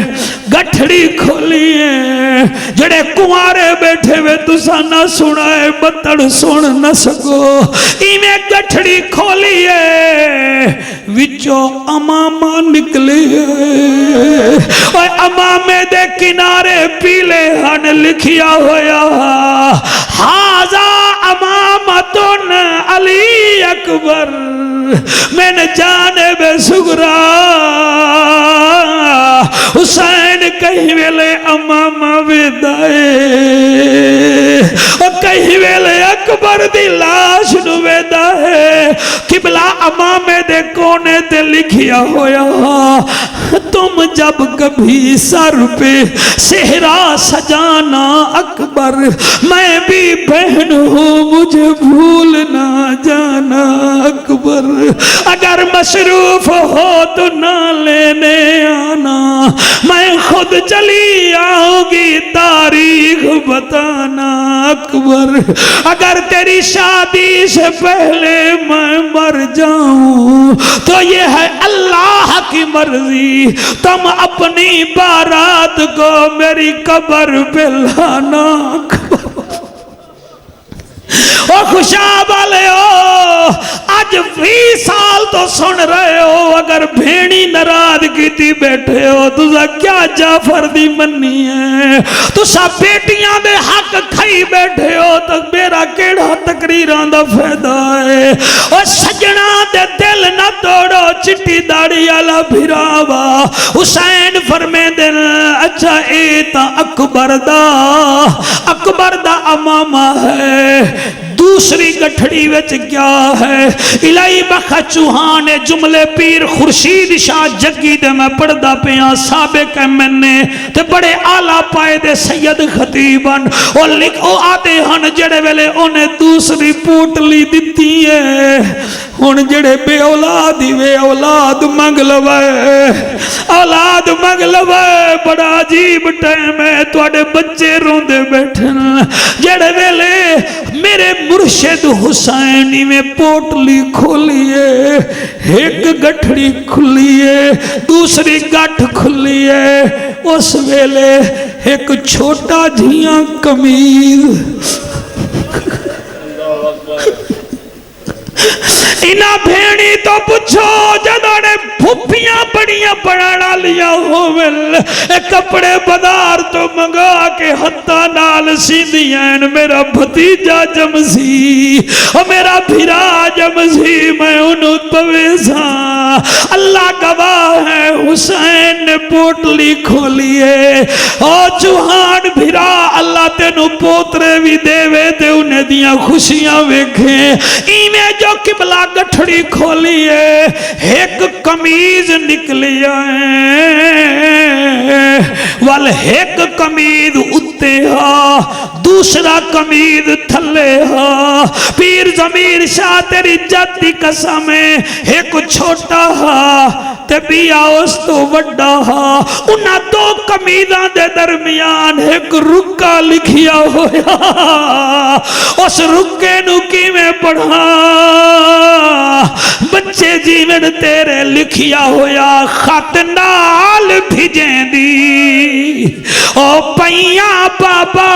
گٹھڑی کھولی ہے جڑے کنوارے بیٹھے ہوئے تسا نہ سنائے بتڑ سن نہ سکو ایمیں گٹھڑی کھولی ہے وچو امامہ نکلی ہے اور امامے دے کنارے پیلے ہن لکھیا ہویا حاضا امامتن علی اکبر من جانب سگرا حسین کہیں ویلے امامہ ویدائے اور کہیں ویلے اکبر دی لاش نو ویدائے قبلہ امامے دے کونے تے لکھیا ہویا تم جب کبھی سر پہ صحرا سجانا اکبر میں بھی بہن ہوں مجھے بھول نہ جانا اکبر اگر مصروف ہو تو نہ لینے آنا میں خود چلی آؤں گی تاریخ بتانا اکبر اگر تیری شادی سے پہلے میں مر جاؤں تو یہ ہے اللہ کی مرضی تم اپنی بارات کو میری قبر پہ لانا او خوشاب والے ہو آج 20 سال تو سن رہے ہو اگر بھینی نراد کی تھی بیٹھے ہو تُسا کیا جعفر دی منی ہے تُسا بیٹیاں دے حق کھائی بیٹھے ہو تو میرا کیڑا تقریران دا فیدہ ہے او سجنا دے دل نہ توڑو چٹی داڑی آلا بھراوا حسین فرمے دل اچھا اے تا اکبر دا امامہ ہے دوسری گٹھڑی وچ کیا ہے الہی بخا چوہانے جملے پیر خورشید شاہ جگی دے میں پڑھدا پیاں سابق میں نے تے بڑے آلہ پائے دے سید خطیبن اور لکھ او آدے ہن جڑے ویلے انہیں دوسری پوٹلی دیتی ہے ہن جڑے بے اولادی وے اولاد منگ لوائے اولاد منگ لوائے بڑا عجیب ٹائم ہے توڑے بچے روندے بیٹھن جڑے ویلے میرے مرشد حسینی میں پوٹلی کھولیے ایک گٹھڑی کھلیے دوسری گٹھ کھلیے اس ویلے ایک چھوٹا جھیاں قمیض انہاں بھیڑی تو پوچھو جدوں نے پھپھیاں بڑیاں پڑھانا لیا ہوول کپڑے بازار تو منگا کے ہتھاں نال سیندیاں میرا بھتیجا جمسی او میرا بھرا جمسی میں انہوں پویسا اللہ گواہ ہے حسین نے پوٹلی کھولیے او چوہان بھرا اللہ تینو پوترے بھی دے وے تے انہیں دیاں خوشیاں ویکھیں اینے جو قبلہ گٹھڑی کھولیے ایک کمیز نکلی وال ایک کمیز اتے ہا دوسرا کمیز تھلے ہا پیر ضمیر شاہ تیری جد دی قسم ہے ایک چھوٹا ہا تے بیا اس تو وڈا ہا انہاں دو کمیزاں دے درمیان ایک رکا لکھیا ہویا اس رکے نو کی میں پڑھا بچے جیون تیرے لکھیا ہویا خط نال بھیجیں دی او پیاں بابا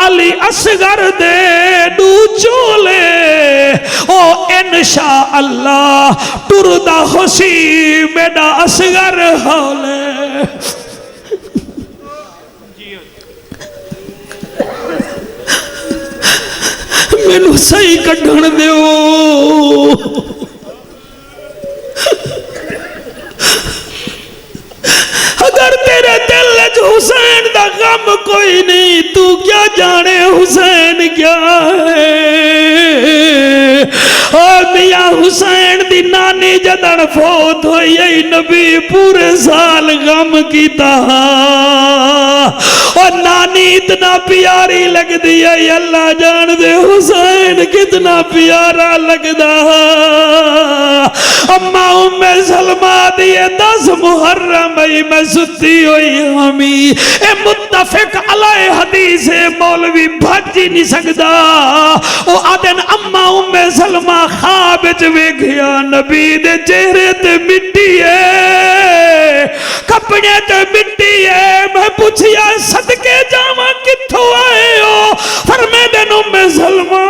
علی اصغر دے دو چولے او انشاءاللہ ٹردہ خوشی میڈا اصغر ہولے مینو صحیح کٹھن دیو اگر تیرے دل وچ حسین دا غم کوئی نہیں تو کیا جانے حسین کیا ہے میاں حسین دی نانی جدن فوت ہوئی ای نبی پورے سال غم کیتا اور نانی اتنا پیاری لگ دی ہے اللہ جان دے حسین کتنا پیارا لگ دا اما ام سلمہ دیئے 10 محرم ای میں ستی ہوئی ہمیں اے متفق علیہ حدیث مولوی بھج ہی نہیں سکتا او آدن اما ام سلمہ خواب چوے گیا نبی دے چہرے تے مٹی ہے کپڑے تے مٹی ہے میں پوچھیا صدقے جاواں کتھوں آئے ہو فرمے دن ام سلمہ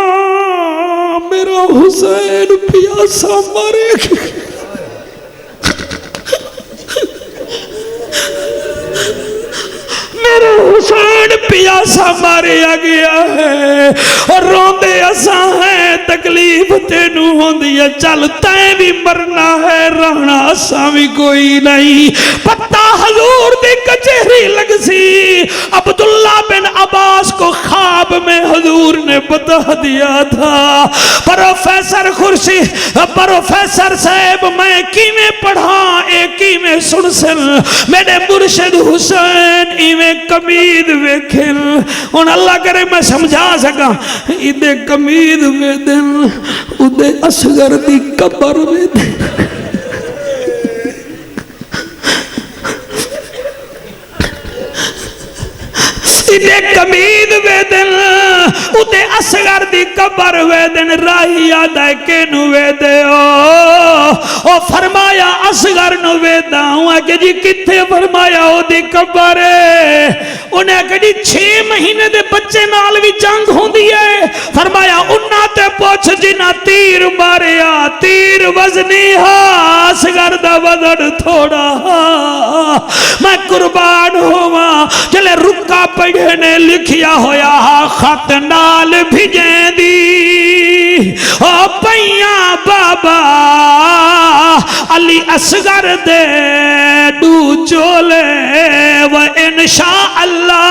میرا حسین پیاسا مرے گیا میرا حسین پیاسا ماریا گیا ہے اور روندے اساں ہیں تکلیف تینو ہوندی ہے چل تائیں بھی مرنا ہے رہنا اساں بھی کوئی نہیں پتہ حضور دی کچہری لگ سی عبداللہ بن عباس کو خواب میں حضور نے بتا دیا تھا پروفیسر خورشید پروفیسر صاحب میں کیویں پڑھا ایک ہی میں سن میرے مرشد حسین ایویں کمید ویکھن ان اللہ کرے میں سمجھا سکا ادھے کمید ویدن ادھے اصغر دی قبر ویدن ادھے کمید ویدن ادھے اصغر دی قبر ویدن راہی آدھائے کے نو ویدے او فرمایا اصغر نو ویدہ ہوں کہ جی کتھے فرمایا او دی قبر ہے انہیں کہ جی 6 مہینے دے بچے نال بھی جنگ ہوں دیئے فرمایا انہاں تے پوچھ جنہ تیر ماریا تیر وزنی ہاں اصغر دا وزن تھوڑا میں قربان ہوا چلے رکا پڑھے نے لکھیا ہویا خط نال بھیجیں دی او پیاں بابا علی اصغر دے دو چولے و انشاءاللہ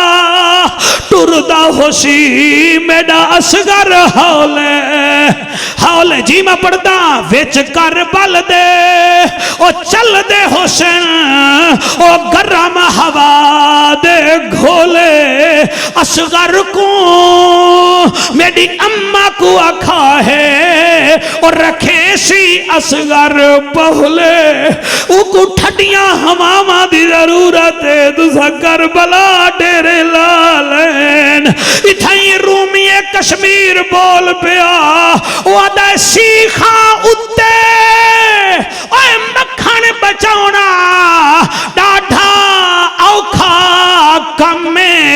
ٹردہ خوشی میڈا اصغر ہولے جی میں پڑھتا ویچ کربل دے او چل دے حسین او گرم ہوا دے گھولے اصغر کو میری اممہ کو آکھا ہے اور رکھے سی اصغر پہلے او کو ٹھڈیاں ہماما دی ضرورت ہے دوسا کربلا ڈیرے لالین اتھائی رومی کشمیر بول پیا او آدھا سیخاں اتے اے مکھن بچاؤنا ڈاڈھا اوکھا کم میں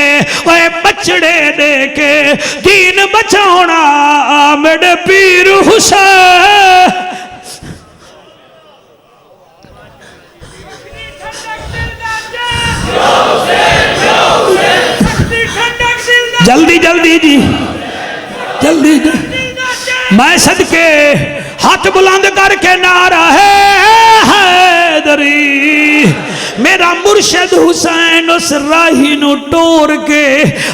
اے بچڑے دے کے دین بچاؤنا میرے پیر حسین جلدی جلدی جی جلدی جی میں صدقے ہاتھ بلند کر کے نعرہ ہے حیدری میرا مرشد حسین اس راہی نو ٹور کے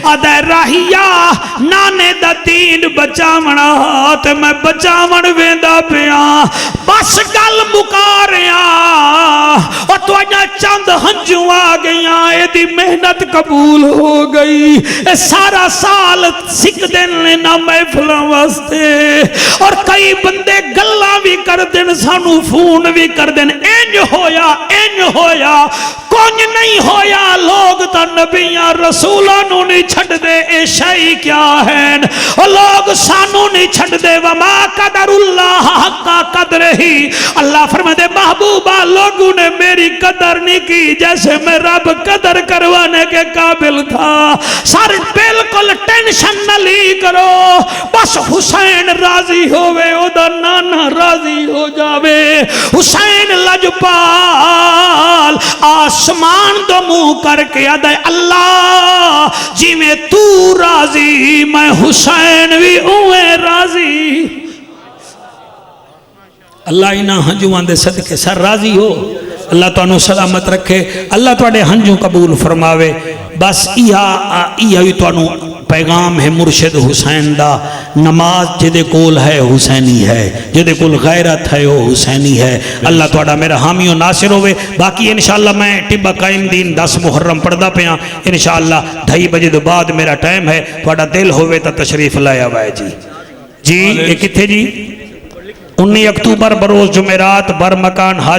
آدھے راہیا نانے دا دین بچاونا تے میں بچاون ویندا پیا بس گل مکا رہا اور تو اجا چند ہنجوں آ گئیاں اے دی محنت قبول ہو گئی اے سارا سال سکھ دن نہ محفلاں واسطے اور کئی بندے گلاں بھی کر دین سانو فون بھی کر دین انج ہویا کونج نہیں ہویا لوگ تا نبیاں رسولوں نو نہیں چھڑ دے اے شئی کیا ہے اور لوگ سانو نہیں چھڑ دے وما قدر اللہ حقا قدر ہی اللہ فرما دے محبوبہ لوگوں نے میری قدر نہیں کی جیسے میں رب قدر کروانے کے قابل تھا سارے بالکل ٹینشن نہ لی کرو بس حسین راضی ہوئے او دا نانا راضی ہو جاوے حسین لجپال آسمان دو منہ کر کے آدھے اللہ جی میں تو راضی میں حسین بھی اوے راضی اللہ انہا ہنجوان دے صدقے سر راضی ہو اللہ تو انہوں سلامت رکھے اللہ تو اڈے ہنجوں قبول فرماوے بس یہ تو انہوں پیغام ہے مرشد حسین دا نماز جدے کول ہے حسینی ہے جدے کول غیرت ہے وہ حسینی ہے اللہ تو اڈا میرا حامی و ناصر ہوئے باقی انشاءاللہ میں ٹبہ قائم دین 10 محرم پڑھدا پیاں انشاءاللہ 2:30 بجے دو بعد میرا ٹائم ہے تو اڈا دل ہوئے تا تشریف لایا ہوئے جی یہ کتھے جی 19 اکتوبر بروز جمعرات بر مکان حاجی